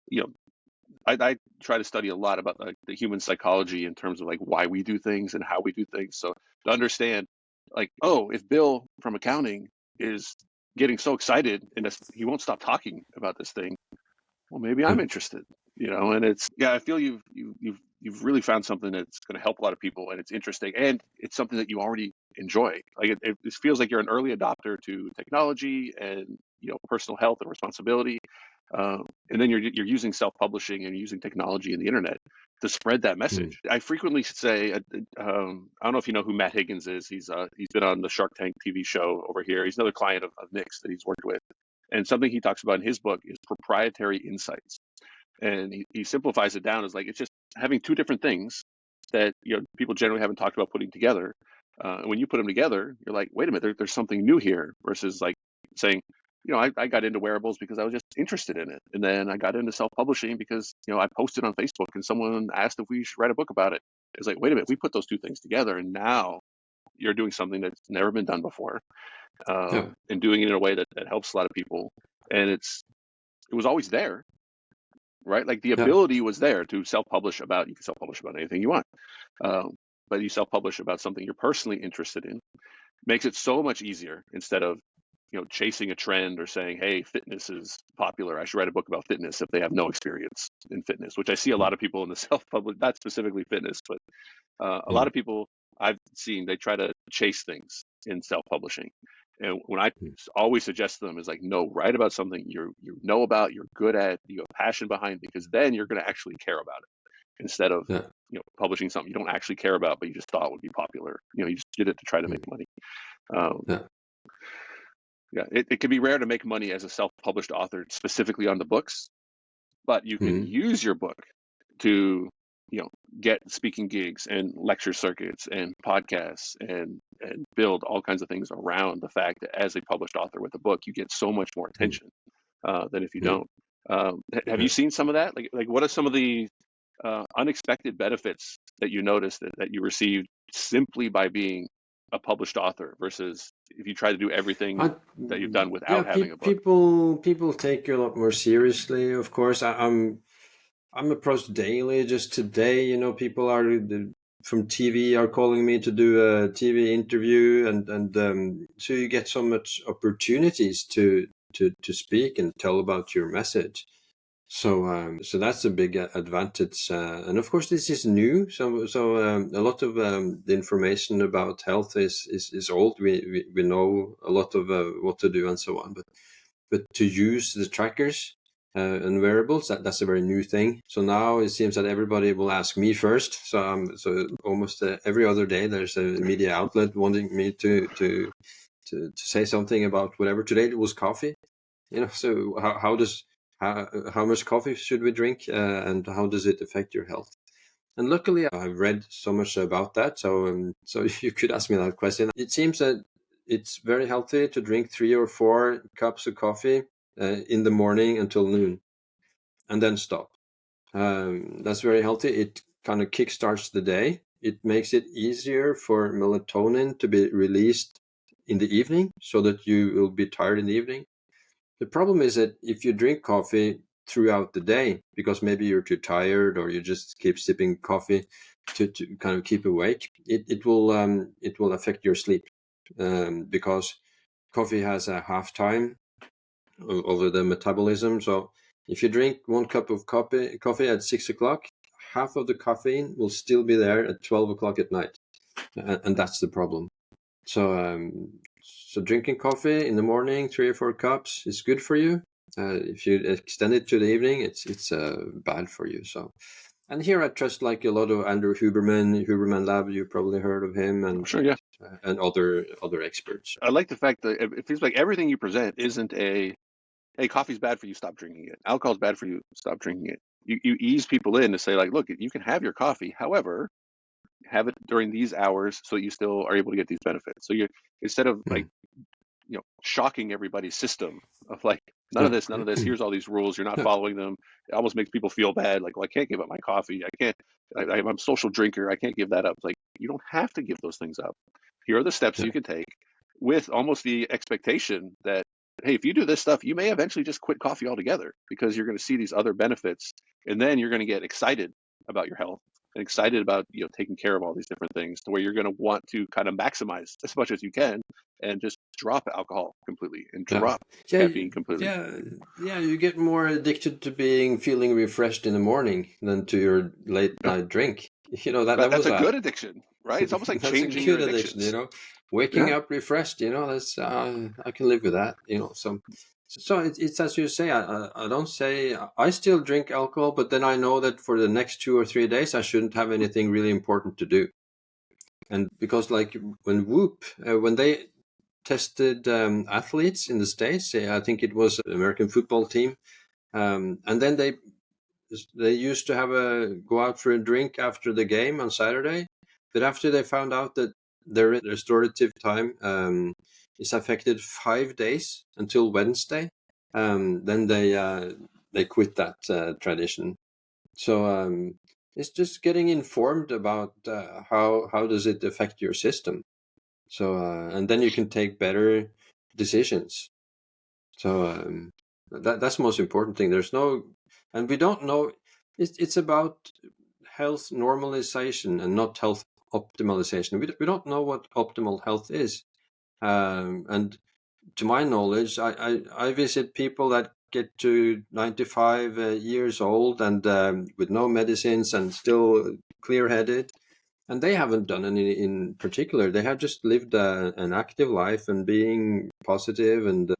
I try to study a lot about the human psychology in terms of like why we do things and how we do things. So to understand, like, oh, if Bill from accounting is getting so excited and he won't stop talking about this thing, well, maybe I'm interested, and I feel you've really found something that's going to help a lot of people, and it's interesting, and it's something that you already enjoy. Like it feels like you're an early adopter to technology and personal health and responsibility, and then you're using self-publishing and you're using technology and the internet to spread that message. I frequently say, I don't know if you know who Matt Higgins is. He's been on the Shark Tank TV show over here. He's another client of Nick's that he's worked with. And something he talks about in his book is proprietary insights. And he simplifies it down as like, it's just having two different things that people generally haven't talked about putting together. And when you put them together, you're like, wait a minute, there's something new here, versus like saying, I got into wearables because I was just interested in it. And then I got into self-publishing because, I posted on Facebook and someone asked if we should write a book about it. It's like, wait a minute, we put those two things together and now you're doing something that's never been done before. And doing it in a way that helps a lot of people. And it was always there, right? Like the ability was there to self-publish about, you can self-publish about anything you want. But you self-publish about something you're personally interested in, makes it so much easier instead of, chasing a trend or saying, hey, fitness is popular, I should write a book about fitness, if they have no experience in fitness, which I see a lot of people in the self-publish, not specifically fitness, but a lot of people I've seen, they try to chase things in self-publishing. And when I always suggest to them is like, no, write about something you know about, you're good at, you have passion behind, because then you're going to actually care about it, instead of publishing something you don't actually care about, but you just thought would be popular. You just did it to try to make money. It can be rare to make money as a self-published author specifically on the books, but you can use your book to get speaking gigs and lecture circuits and podcasts and build all kinds of things around the fact that as a published author with a book, you get so much more attention than if you don't. Have you seen some of that? Like what are some of the unexpected benefits that you noticed that you received simply by being a published author versus if you try to do everything that you've done without having a book? People take you a lot more seriously, of course. I'm approached daily. Just today, people from TV are calling me to do a TV interview, and so you get so much opportunities to speak and tell about your message. So that's a big advantage, and of course this is new. So a lot of the information about health is old. We know a lot of what to do and so on, but to use the trackers and wearables, that's a very new thing. So now it seems that everybody will ask me first. So almost every other day there's a media outlet wanting me to say something about whatever. Today it was coffee. So how much coffee should we drink, and how does it affect your health? And luckily, I've read so much about that. So you could ask me that question. It seems that it's very healthy to drink 3 or 4 cups of coffee in the morning until noon, and then stop. That's very healthy. It kind of kickstarts the day. It makes it easier for melatonin to be released in the evening so that you will be tired in the evening. The problem is that if you drink coffee throughout the day, because maybe you're too tired or you just keep sipping coffee to kind of keep awake, it will affect your sleep, because coffee has a half time over the metabolism. So if you drink 1 cup of coffee at 6 o'clock, half of the caffeine will still be there at 12 o'clock at night, and that's the problem. So drinking coffee in the morning, 3 or 4 cups, is good for you. If you extend it to the evening, it's bad for you. So, and here I trust like a lot of Andrew Huberman Lab. You probably heard of him, and Sure, yeah. And other experts. I like the fact that it feels like everything you present isn't hey, coffee's bad for you, stop drinking it. Alcohol's bad for you, stop drinking it. You ease people in to say like, look, you can have your coffee. However, have it during these hours so that you still are able to get these benefits. So you, instead of like, shocking everybody's system of like, none of this, here's all these rules, you're not following them. It almost makes people feel bad. Like, well, I can't give up my coffee. I'm a social drinker. I can't give that up. It's like, you don't have to give those things up. Here are the steps you can take with almost the expectation that, hey, if you do this stuff, you may eventually just quit coffee altogether because you're going to see these other benefits. And then you're going to get excited about your health and excited about, taking care of all these different things to where you're going to want to kind of maximize as much as you can and just drop alcohol completely and drop caffeine completely. Yeah, you get more addicted to feeling refreshed in the morning than to your late night drink. That's a good addiction, right? It's almost like changing your addictions. Waking up refreshed, that's I can live with that, So it's as you say. I don't say I still drink alcohol, but then I know that for the next 2 or 3 days I shouldn't have anything really important to do. And because like when Whoop, when they tested athletes in the States, I think it was an American football team, and then they used to go out for a drink after the game on Saturday, but after they found out that their restorative time is affected 5 days until Wednesday, then they quit that tradition. So it's just getting informed about how does it affect your system. So and then you can take better decisions. So that's the most important thing. And we don't know. It's about health normalization and not health optimalization. We don't know what optimal health is. And to my knowledge, I visit people that get to 95 years old and with no medicines and still clear-headed. And they haven't done any in particular. They have just lived an active life and being positive and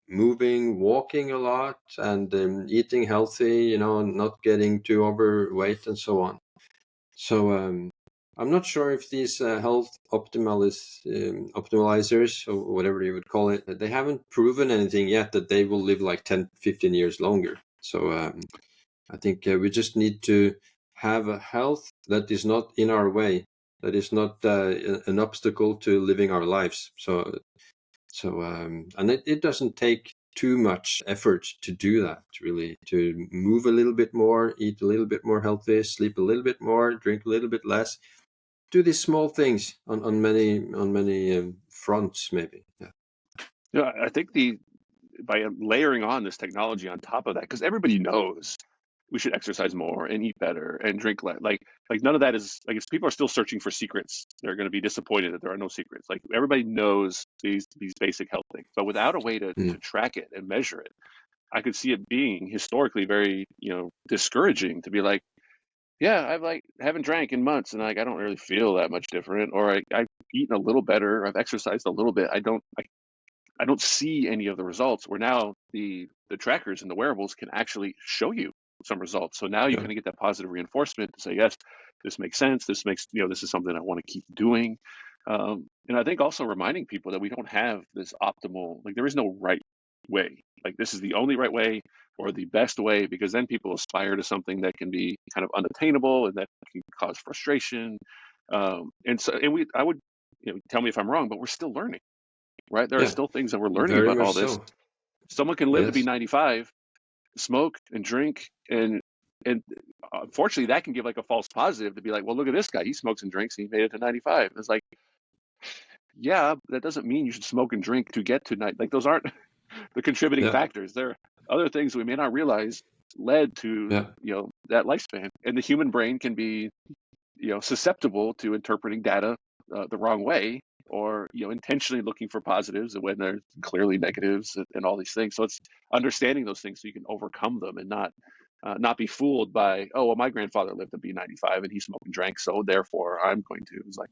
moving, walking a lot and eating healthy, not getting too overweight and so on. So I'm not sure if these health optimizers or whatever you would call it, they haven't proven anything yet that they will live like 10, 15 years longer. So I think we just need to have a health that is not in our way, that is not an obstacle to living our lives. So and it doesn't take too much effort to do that, really, to move a little bit more, eat a little bit more healthy, sleep a little bit more, drink a little bit less, do these small things on many fronts, maybe. Yeah, I think by layering on this technology on top of that, because everybody knows we should exercise more and eat better and drink less. Like none of that is like, if people are still searching for secrets, they're going to be disappointed that there are no secrets. Like everybody knows these basic health things, but without a way to track it and measure it, I could see it being historically very, discouraging to be like, yeah, I've haven't drank in months and I don't really feel that much different, or I've eaten a little better, I've exercised a little bit. I don't see any of the results, where now the trackers and the wearables can actually show you some results. So now you kind of get that positive reinforcement to say, yes, this makes sense. This makes, this is something I want to keep doing. And I think also reminding people that we don't have this optimal, like there is no right way. Like this is the only right way or the best way, because then people aspire to something that can be kind of unattainable and that can cause frustration. I would, tell me if I'm wrong, but we're still learning. Right. There are still things that we're learning about all this. Someone can live to be Yes. 95, smoke and drink, and unfortunately that can give like a false positive to be like, well, look at this guy, he smokes and drinks and he made it to 95. It's like, yeah, that doesn't mean you should smoke and drink to get to like those aren't the contributing Yeah. factors. There are other things we may not realize led to Yeah. that lifespan, and the human brain can be susceptible to interpreting data the wrong way, or intentionally looking for positives when there's clearly negatives, and all these things. So it's understanding those things so you can overcome them and not be fooled by, oh well, my grandfather lived to be 95 and he smoked and drank, so therefore I'm going to. It's like,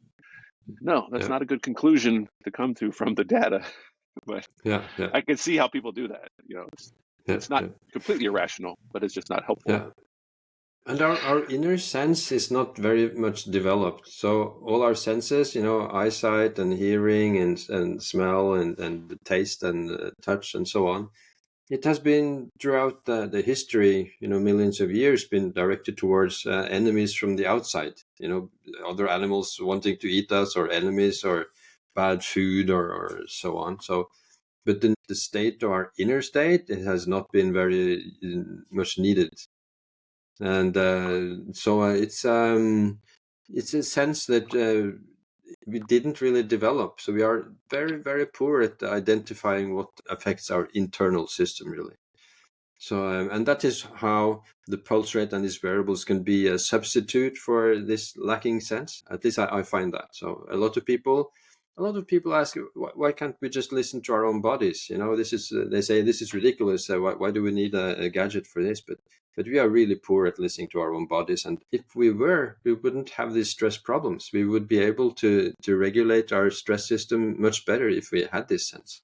no, that's Yeah. not a good conclusion to come to from the data. But Yeah. Yeah. I can see how people do that. Yeah. It's not Yeah. completely irrational, but it's just not helpful. Yeah. And our inner sense is not very much developed. So all our senses, eyesight and hearing and smell and the taste and touch and so on, it has been throughout the history, millions of years, been directed towards enemies from the outside, other animals wanting to eat us, or enemies, or bad food, or so on. So, but the state of our inner state, it has not been very much needed. And so it's a sense that we didn't really develop. So we are very, very poor at identifying what affects our internal system, really. So, and that is how the pulse rate and these variables can be a substitute for this lacking sense. At least I find that. So a lot of people ask, why can't we just listen to our own bodies? This is, they say this is ridiculous. Why do we need a gadget for this? But we are really poor at listening to our own bodies. And if we were, we wouldn't have these stress problems. We would be able to regulate our stress system much better if we had this sense.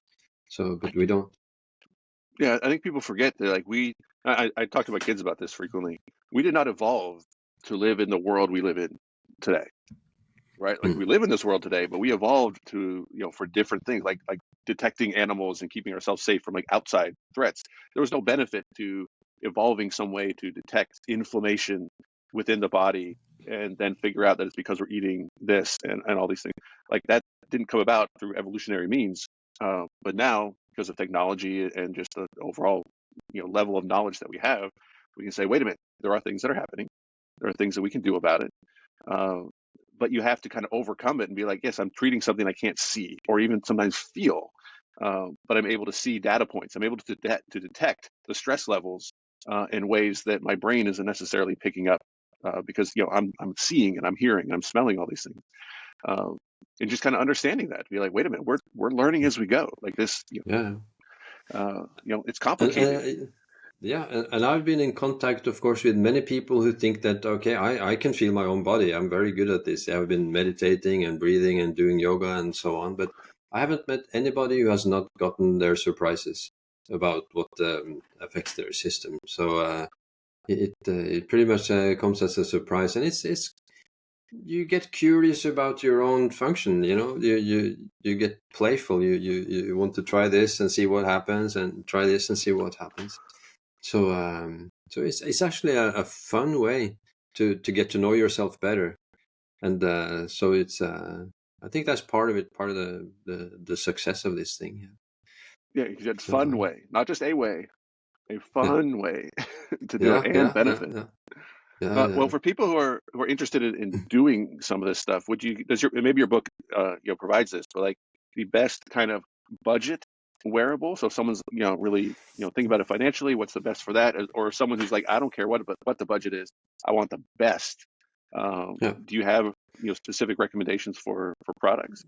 So, but we don't. Yeah, I think people forget that, like, I talk to my kids about this frequently. We did not evolve to live in the world we live in today, right? Like, we live in this world today, but we evolved to, for different things, like detecting animals and keeping ourselves safe from like outside threats. There was no benefit to evolving some way to detect inflammation within the body and then figure out that it's because we're eating this and all these things. Like, that didn't come about through evolutionary means. But now, because of technology and just the overall level of knowledge that we have, we can say, wait a minute, there are things that are happening. There are things that we can do about it. But you have to kind of overcome it and be like, yes, I'm treating something I can't see or even sometimes feel, but I'm able to see data points. I'm able to detect the stress levels in ways that my brain isn't necessarily picking up, because I'm seeing and I'm hearing and I'm smelling all these things. And just kind of understanding that, to be like, wait a minute, we're learning as we go. Like this, Yeah. it's complicated. Yeah, and I've been in contact, of course, with many people who think that, okay, I can feel my own body. I'm very good at this. I've been meditating and breathing and doing yoga and so on. But I haven't met anybody who has not gotten their surprises about what affects their system. So it pretty much comes as a surprise. And it's you get curious about your own function. You get playful. You want to try this and see what happens, and try this and see what happens. So it's actually a fun way to get to know yourself better, and so it's I think that's part of it, part of the success of this thing. Yeah, you said So fun way, not just a way, a yeah, fun way to do it yeah, and yeah, yeah, benefit. yeah, yeah, Well, yeah. for people who are interested in doing some of this stuff, maybe your book provides this, but like the best kind of budget wearable. So if someone's really thinking about it financially, what's the best for that? Or someone who's like, I don't care what the budget is, I want the best. Yeah. Do you have specific recommendations for products?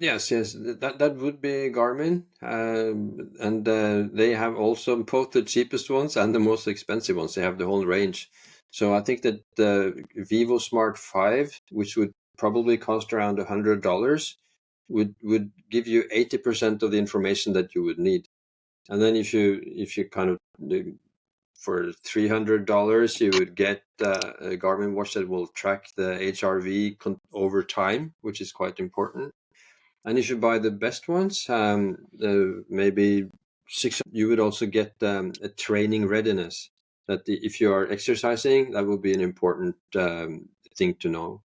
Yes, that would be Garmin, and they have also both the cheapest ones and the most expensive ones. They have the whole range. So I think that the Vivo Smart 5, which would probably cost around $100, would give you 80% of the information that you would need. And then if you kind of for $300, you would get a Garmin watch that will track the HRV over time, which is quite important. And if you buy the best ones, maybe 600, you would also get a training readiness. That if you are exercising, that would be an important thing to know.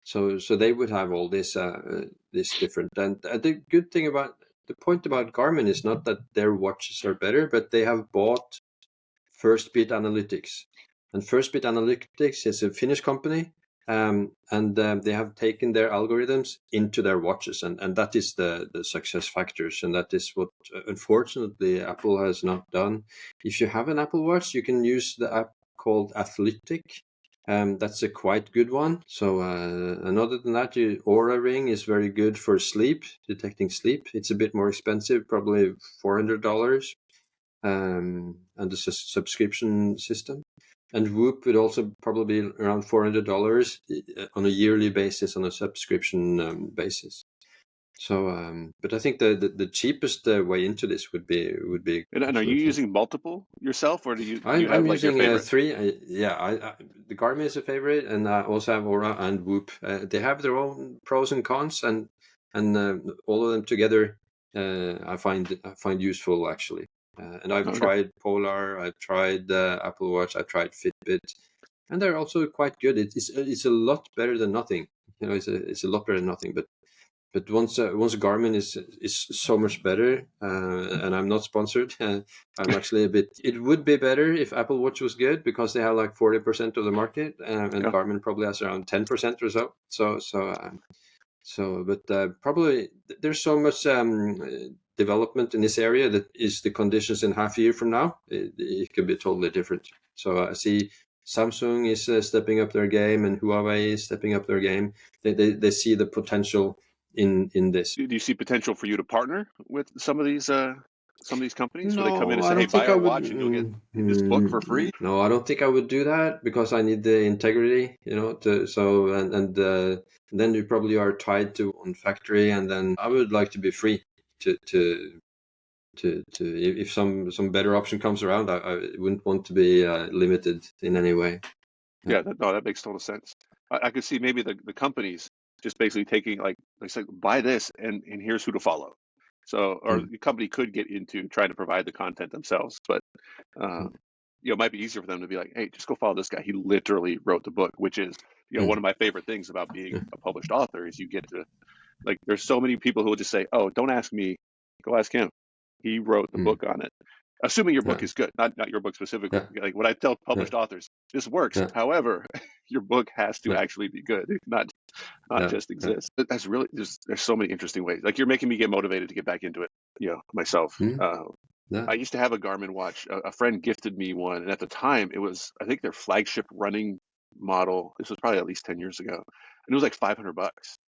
So they would have all this different. And the good thing about the point about Garmin is not that their watches are better, but they have bought Firstbeat Analytics. And Firstbeat Analytics is a Finnish company, and they have taken their algorithms into their watches, and that is the success factors, and that is what unfortunately Apple has not done. If you have an Apple Watch, you can use the app called Athletic. That's a quite good one. So and other than that, the Aura Ring is very good for sleep, detecting sleep. It's a bit more expensive, probably $400, and it's a subscription system. And Whoop would also probably be around $400 on a yearly basis, on a subscription basis. So, but I think the cheapest way into this would be. And are you using multiple yourself, or do you I'm have like using your favorite? three. The Garmin is a favorite, and I also have Aura and Whoop. They have their own pros and cons, and all of them together, I find useful actually. And I've tried Polar, I've tried Apple Watch, I've tried Fitbit, and they're also quite good. It's a lot better than nothing. It's a lot better than nothing. But once Garmin is so much better, and I'm not sponsored. I'm actually a bit. It would be better if Apple Watch was good, because they have like 40% of the market, and Garmin probably has around 10% or so. But probably there's so much development in this area that is the conditions in half a year from now. It could be totally different. So I see Samsung is stepping up their game, and Huawei is stepping up their game. They see the potential in this. Do you see potential for you to partner with some of these companies, where they come in and No, I say, "Hey, don't think buy I our would. watch and you'll get this book for free"? No, I don't think I would do that, because I need the integrity, and then you probably are tied to one factory, and then I would like to be free to if some better option comes around, I wouldn't want to be limited in any way. Yeah, that makes total sense. I could see maybe the companies just basically taking, like, they say, buy this and here's who to follow. So, or the company could get into trying to provide the content themselves, but it might be easier for them to be like, hey, just go follow this guy. He literally wrote the book, which is, one of my favorite things about being a published author is you get to, like, there's so many people who will just say, oh, don't ask me, go ask him. He wrote the book on it. Assuming your book is good, not your book specifically. Like when I tell published authors, this works. However, your book has to actually be good, not just exist. That's really, there's so many interesting ways. Like, you're making me get motivated to get back into it, myself. I used to have a Garmin watch. A friend gifted me one, and at the time it was, I think, their flagship running model. This was probably at least 10 years ago, and it was like $500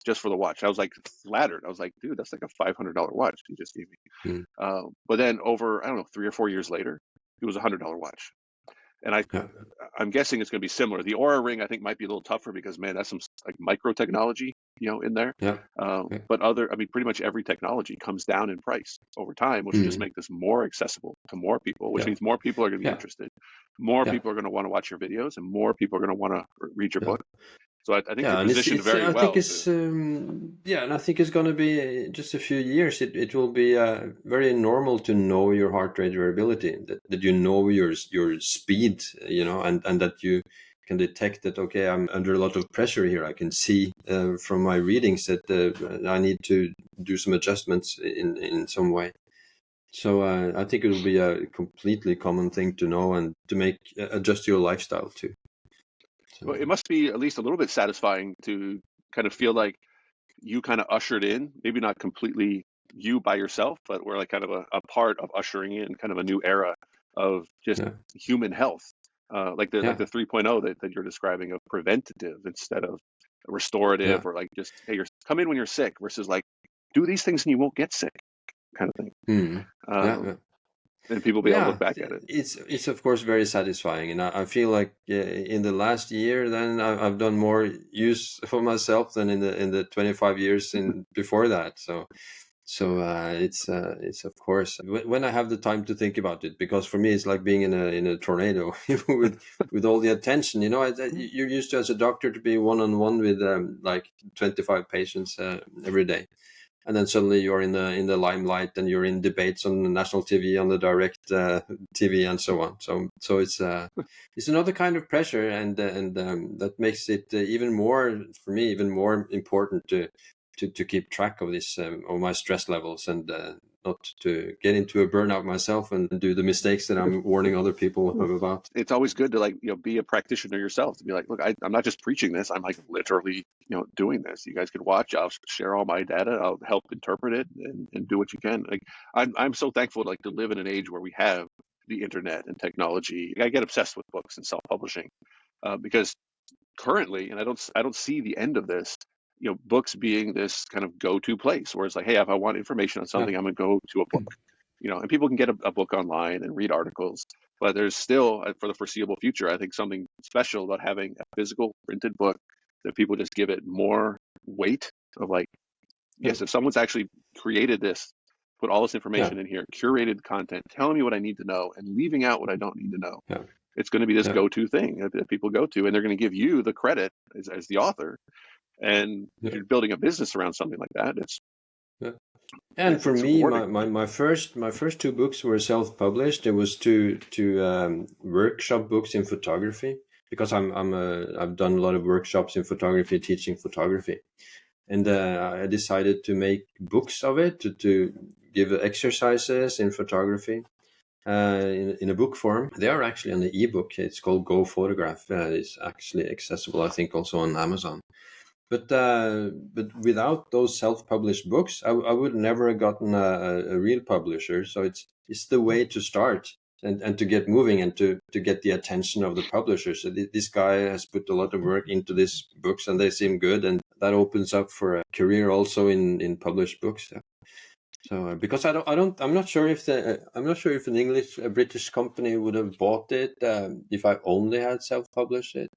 just for the watch. I was like flattered. I was like, dude, that's like a $500 watch you just gave me. But then over, I don't know, 3 or 4 years later, it was a $100 watch. And I'm guessing it's going to be similar. The Aura Ring, I think, might be a little tougher because, man, that's some like micro technology, in there. But pretty much every technology comes down in price over time, which will just make this more accessible to more people, which means more people are going to be interested. More people are going to want to watch your videos, and more people are going to want to read your book. So I think you're positioned very well. And I think it's going to be just a few years. It will be very normal to know your heart rate variability, that you know your speed, and that you can detect that, okay, I'm under a lot of pressure here. I can see from my readings that I need to do some adjustments in some way. So I think it will be a completely common thing to know and to adjust your lifestyle too. Well, it must be at least a little bit satisfying to kind of feel like you kind of ushered in, maybe not completely you by yourself, but we're like kind of a part of ushering in kind of a new era of just human health, like the 3.0 that you're describing, of preventative instead of restorative, or like just, hey, come in when you're sick versus like, do these things and you won't get sick, kind of thing. And people will be able to look back at it. It's of course very satisfying, and I feel like in the last year, then I've done more use for myself than in the 25 years before that. So it's of course when I have the time to think about it, because for me it's like being in a tornado with all the attention. You're used to, as a doctor, to be one-on-one with like 25 patients every day. And then suddenly you're in the limelight, and you're in debates on the national TV, on the direct TV, and so on. So it's another kind of pressure, and that makes it even more important to to keep track of this of my stress levels, and not to get into a burnout myself and do the mistakes that I'm warning other people about. It's always good to be a practitioner yourself, to be like, look, I'm not just preaching this, I'm like literally doing this. You guys could watch, I'll share all my data, I'll help interpret it and do what you can. Like I'm so thankful to live in an age where we have the internet and technology. I get obsessed with books and self-publishing because currently, and I don't see the end of this, books being this kind of go-to place where it's like, hey, if I want information on something, I'm gonna go to a book, and people can get a book online and read articles, but there's still, for the foreseeable future, I think something special about having a physical printed book that people just give it more weight of like, yes, if someone's actually created this, put all this information in here, curated content, telling me what I need to know and leaving out what I don't need to know. It's going to be this go-to thing that people go to, and they're going to give you the credit as the author. And if you're building a business around something like that, it's and for me, my first two books were self-published. It was two workshop books in photography, because I've done a lot of workshops in photography, teaching photography, and I decided to make books of it to give exercises in photography. In a book form. They are actually on the ebook. It's called Go Photograph. It's actually accessible, I think, also on Amazon. But without those self-published books, I would never have gotten a real publisher. So it's the way to start and to get moving and to get the attention of the publisher. So this guy has put a lot of work into these books, and they seem good, and that opens up for a career also in published books. So because I'm not sure if a British company would have bought it if I only had self-published it.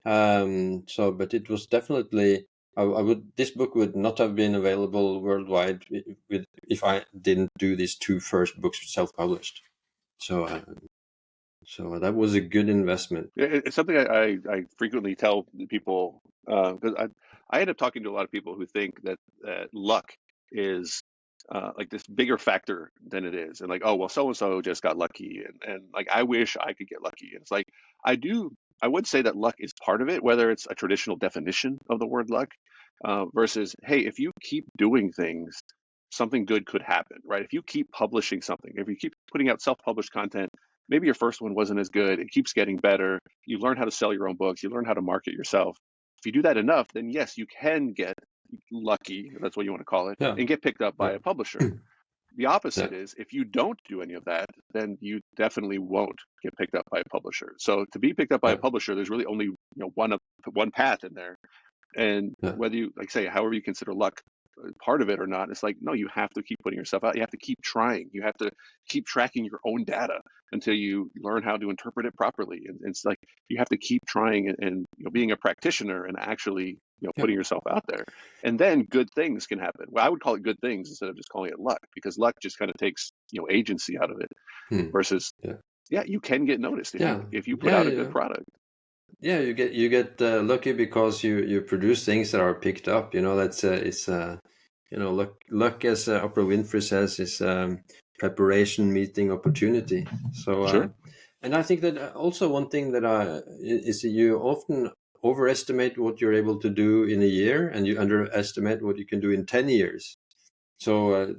But it was definitely, this book would not have been available worldwide if I didn't do these two first books self-published. So that was a good investment. It's something I frequently tell people, because I end up talking to a lot of people who think that luck is like this bigger factor than it is, and like, oh well, so and so just got lucky, and like I wish I could get lucky. And it's like I would say that luck is part of it, whether it's a traditional definition of the word luck versus, hey, if you keep doing things, something good could happen, right? If you keep publishing something, if you keep putting out self-published content, maybe your first one wasn't as good, it keeps getting better, you learn how to sell your own books, you learn how to market yourself. If you do that enough, then yes, you can get lucky, that's what you want to call it, and get picked up by a publisher. The opposite is, if you don't do any of that, then you definitely won't get picked up by a publisher. So to be picked up by a publisher, there's really only one path in there. And whether you, like, say, however you consider luck part of it or not, it's like, no, you have to keep putting yourself out. You have to keep trying. You have to keep tracking your own data until you learn how to interpret it properly. And it's like, you have to keep trying and being a practitioner and actually putting yourself out there. And then good things can happen. Well, I would call it good things instead of just calling it luck, because luck just kind of takes agency out of it versus you can get noticed if you put out a good product. Yeah, you get lucky because you produce things that are picked up. That's luck, as Oprah Winfrey says, is preparation meeting opportunity. So sure. And I think that also one thing that is you often overestimate what you're able to do in a year, and you underestimate what you can do in 10 years. So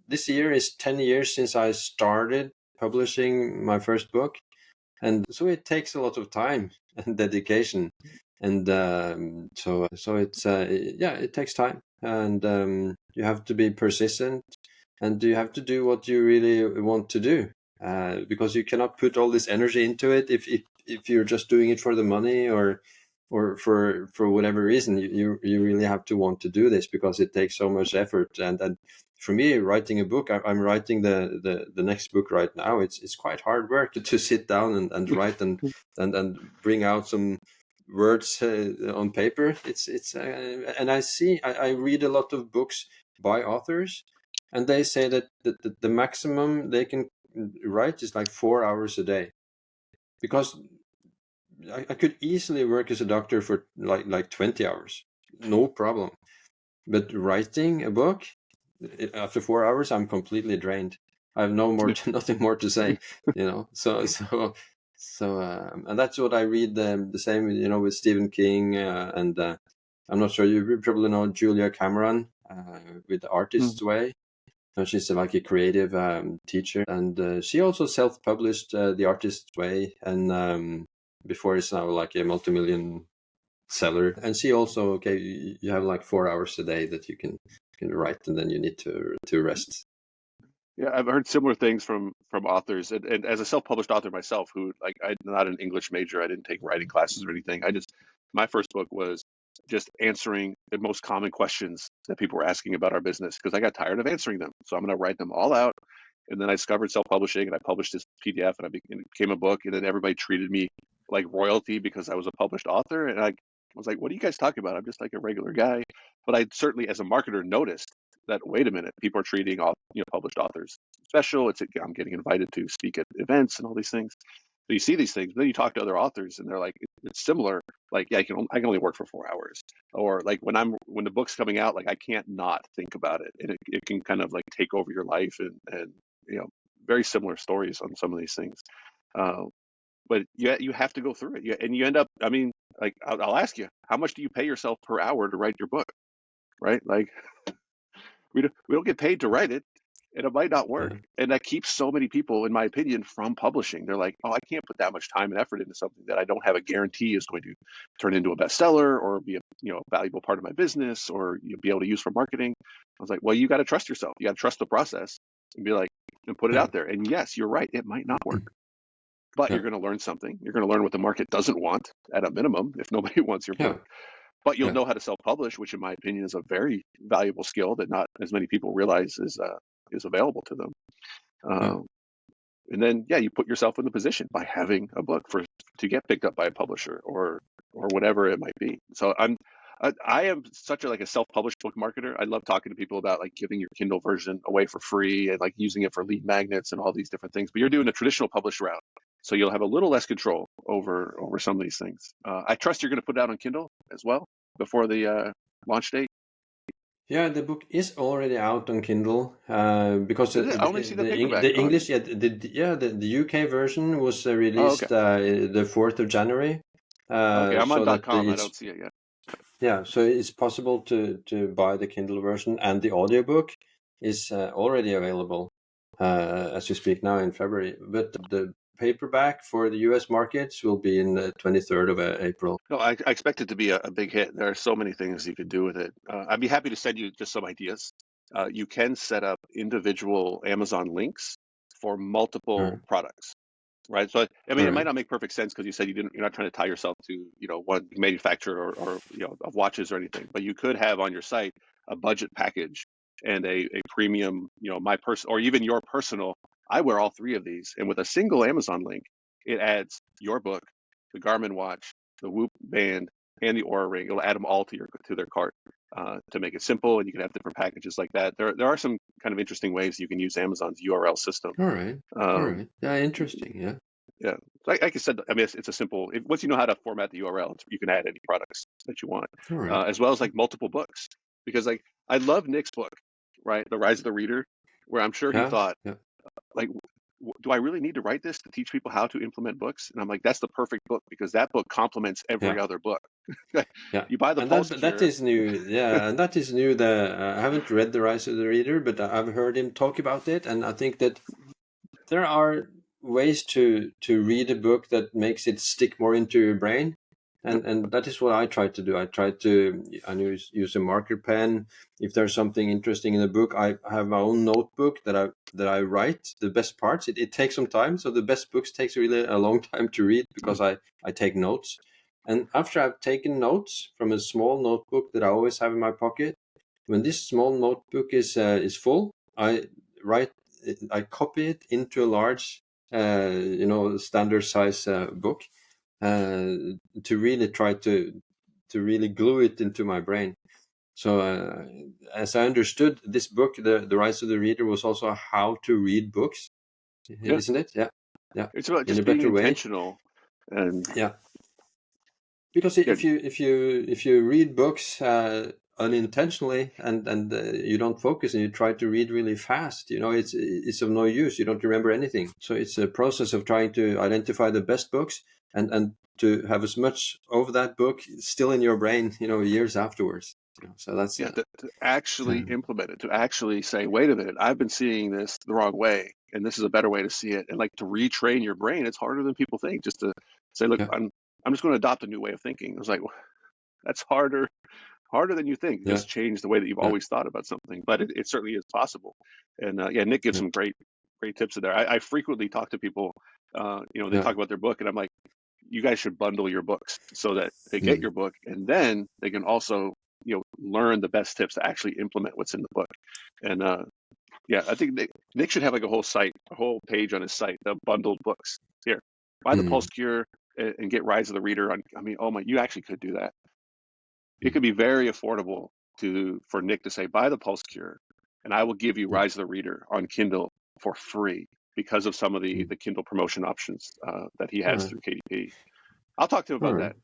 this year is 10 years since I started publishing my first book. And so it takes a lot of time and dedication, and so it's it takes time, and you have to be persistent, and you have to do what you really want to do, because you cannot put all this energy into it if you're just doing it for the money or for whatever reason. You really have to want to do this, because it takes so much effort. And for me, writing a book, I'm writing the next book right now. It's quite hard work to sit down and write and bring out some words on paper. It's and I read a lot of books by authors, and they say that the maximum they can write is like 4 hours a day, because I could easily work as a doctor for like 20 hours, no problem. But writing a book, after 4 hours, I'm completely drained. I have nothing more to say, So and that's what I read. The same, with Stephen King and I'm not sure, you probably know Julia Cameron with The Artist's Way. She's like a creative teacher, and she also self-published The Artist's Way, and before it's now like a multi-million seller. And she also, you have like 4 hours a day that you can write, and then you need to rest. Yeah, I've heard similar things from authors, and as a self-published author myself, who like I'm not an English major, I didn't take writing classes or anything. My first book was just answering the most common questions that people were asking about our business because I got tired of answering them. So I'm going to write them all out. And then I discovered self-publishing, and I published this PDF, and it became a book. And then everybody treated me like royalty because I was a published author. And I was like, "What are you guys talking about? I'm just like a regular guy." But I certainly, as a marketer, noticed that, wait a minute, people are treating all published authors special. I'm getting invited to speak at events and all these things. So you see these things, then you talk to other authors, and they're like, it's similar. Like, yeah, I can only work for 4 hours, or like when the book's coming out, like I can't not think about it, and it can kind of like take over your life, and very similar stories on some of these things. But you have to go through it, and you end up. I mean, like I'll ask you, how much do you pay yourself per hour to write your book, right? Like we don't get paid to write it, and it might not work. And that keeps so many people, in my opinion, from publishing. They're like, oh, I can't put that much time and effort into something that I don't have a guarantee is going to turn into a bestseller or be a valuable part of my business or be able to use for marketing. I was like, well, you got to trust yourself. You got to trust the process and be like, and put it out there. And yes, you're right. It might not work, but you're going to learn something. You're going to learn what the market doesn't want at a minimum if nobody wants your book. But you'll know how to self-publish, which in my opinion is a very valuable skill that not as many people realize is available to them. And then, you put yourself in the position by having a book to get picked up by a publisher or whatever it might be. So I am such a self-published book marketer. I love talking to people about like giving your Kindle version away for free and like using it for lead magnets and all these different things. But you're doing a traditional published route, so you'll have a little less control over some of these things. I trust you're going to put it out on Kindle as well before the launch date. Yeah, the book is already out on Kindle because I only see the paperback. The English, the UK version was released the 4th of January. Okay, I'm on .com. I don't see it yet. Yeah, so it's possible to buy the Kindle version, and the audiobook is already available as we speak now in February. But the paperback for the US markets will be in the 23rd of April. No, I expect it to be a big hit. There are so many things you could do with it. I'd be happy to send you just some ideas. You can set up individual Amazon links for multiple products, right? So I mean, it might not make perfect sense because you said you're not trying to tie yourself to one manufacturer or of watches or anything, but you could have on your site a budget package and a premium, or even your personal. I wear all three of these, and with a single Amazon link, it adds your book, the Garmin watch, the Whoop band, and the Oura ring. It'll add them all to their cart to make it simple, and you can have different packages like that. There are some kind of interesting ways you can use Amazon's URL system. All right. Yeah, interesting. Yeah. Yeah. Like I said, I mean, it's a simple. Once you know how to format the URL, you can add any products that you want, as well as like multiple books. Because like I love Nick's book, right, The Rise of the Reader, where I'm sure he thought, like, do I really need to write this to teach people how to implement books? And I'm like, that's the perfect book because that book complements every other book. You buy the Pulse. That is new. Yeah, and that is new. I haven't read The Rise of the Reader, but I've heard him talk about it, and I think that there are ways to read a book that makes it stick more into your brain. And that is what I try to do. I use a marker pen. If there's something interesting in the book, I have my own notebook that I write the best parts. It takes some time. So the best books takes really a long time to read because I take notes. And after I've taken notes from a small notebook that I always have in my pocket, when this small notebook is full, I copy it into a large, standard size book. To really try to really glue it into my brain. So as I understood, this book, the Rise of the Reader, was also how to read books, isn't it? Yeah. It's about just being intentional, and because if you read books unintentionally and you don't focus and you try to read really fast, it's of no use. You don't remember anything. So it's a process of trying to identify the best books and to have as much of that book still in your brain, years afterwards. So that's to actually implement it, to actually say, wait a minute, I've been seeing this the wrong way, and this is a better way to see it. And like to retrain your brain, it's harder than people think. Just to say, look, I'm just going to adopt a new way of thinking. It was like, that's harder than you think. Just change the way that you've always thought about something. But it certainly is possible. And Nick gives some great tips in there. I frequently talk to people, they talk about their book, and I'm like, you guys should bundle your books so that they get your book, and then they can also learn the best tips to actually implement what's in the book. And I think Nick should have like a whole page on his site, the bundled books. Here, buy the Pulse Cure and get Rise of the Reader on. I mean, you actually could do that. It could be very affordable for Nick to say, buy the Pulse Cure, and I will give you Rise of the Reader on Kindle for free because of some of the Kindle promotion options that he has through KDP. I'll talk to him about that.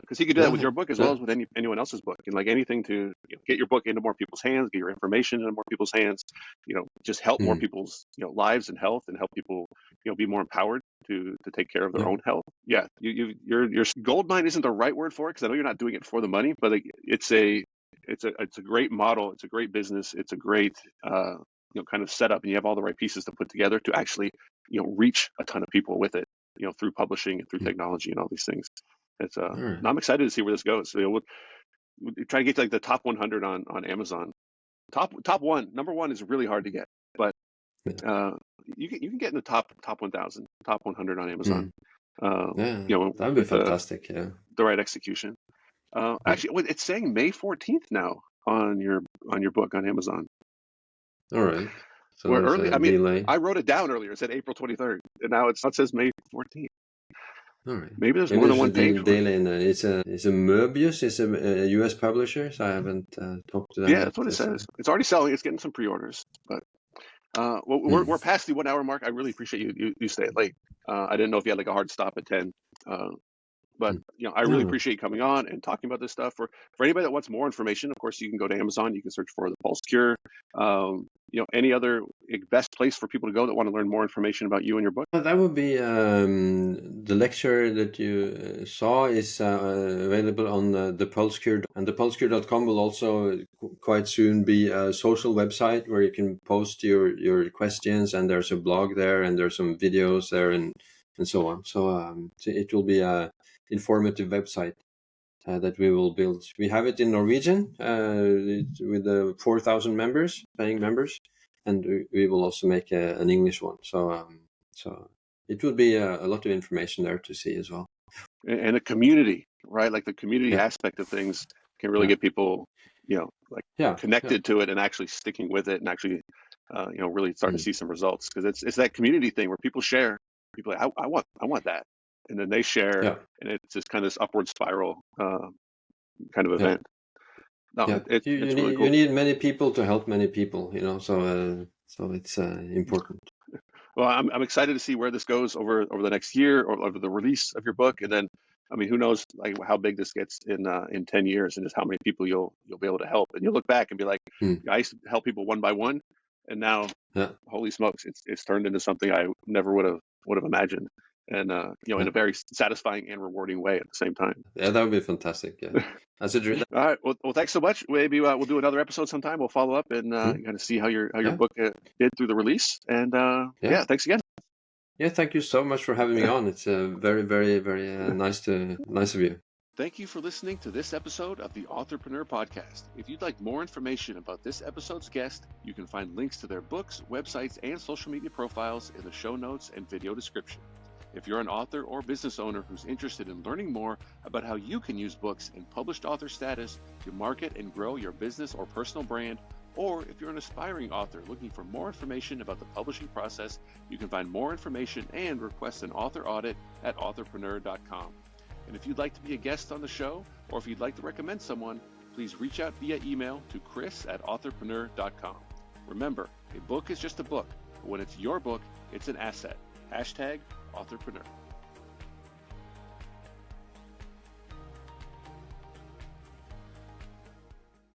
Because he could do that with your book as well as with anyone else's book, and like anything to get your book into more people's hands, get your information into more people's hands, just help more people's lives and health, and help people be more empowered to take care of their own health. Yeah, your gold mine isn't the right word for it, because I know you're not doing it for the money, but it's a great model, it's a great business, it's a great kind of setup, and you have all the right pieces to put together to actually reach a ton of people with it, through publishing and through technology and all these things. It's I'm excited to see where this goes. So we'll try to get to like the top 100 on Amazon. Number one is really hard to get, but you can get in the top 1,000, top 100 on Amazon. That'd be fantastic. The right execution. Actually, it's saying May 14th now on your book on Amazon. All right. So where early, delay. I wrote it down earlier. It said April 23rd, and now it says May 14th. All right. Maybe there's more than one page. It's a Möbius. It's a U.S. publisher, so I haven't talked to them. Yeah, that's what it says. It's already selling. It's getting some pre-orders, but we're past the 1 hour mark. I really appreciate you staying late. I didn't know if you had like a hard stop at 10. But I really appreciate you coming on and talking about this stuff. For anybody that wants more information, of course, you can go to Amazon. You can search for the Pulse Cure. Any other best place for people to go that want to learn more information about you and your book? That would be the lecture that you saw is available on the Pulse Cure, and the pulsecure.com will also quite soon be a social website where you can post your questions, and there's a blog there, and there's some videos there, and so on. So it will be a informative website that we will build. We have it in Norwegian with 4,000 paying members, and we will also make an English one. So it will be a lot of information there to see as well. And a community, right? Like the community aspect of things can really get people, connected to it and actually sticking with it, and actually, really starting to see some results, because it's that community thing where people share. People are like, I want that. And then they share, and it's just kind of this upward spiral kind of event. It's really cool. You need many people to help many people, so it's important. Well, I'm excited to see where this goes over the next year, or over the release of your book. And then, who knows like how big this gets in 10 years, and just how many people you'll be able to help. And you'll look back and be like, I used to help people one by one, and now, holy smokes, it's turned into something I never would have imagined. And in a very satisfying and rewarding way at the same time. Yeah, that would be fantastic. Yeah, that's a dream. All right. Well, thanks so much. Maybe we'll do another episode sometime. We'll follow up and kind of see how your book did through the release. And thanks again. Yeah, thank you so much for having me on. It's very, very, very nice of you. Thank you for listening to this episode of the Authorpreneur Podcast. If you'd like more information about this episode's guest, you can find links to their books, websites, and social media profiles in the show notes and video description. If you're an author or business owner who's interested in learning more about how you can use books in published author status to market and grow your business or personal brand, or if you're an aspiring author looking for more information about the publishing process, you can find more information and request an author audit at authorpreneur.com. And if you'd like to be a guest on the show, or if you'd like to recommend someone, please reach out via email to chris@authorpreneur.com. Remember, a book is just a book, but when it's your book, it's an asset. #Authorpreneur.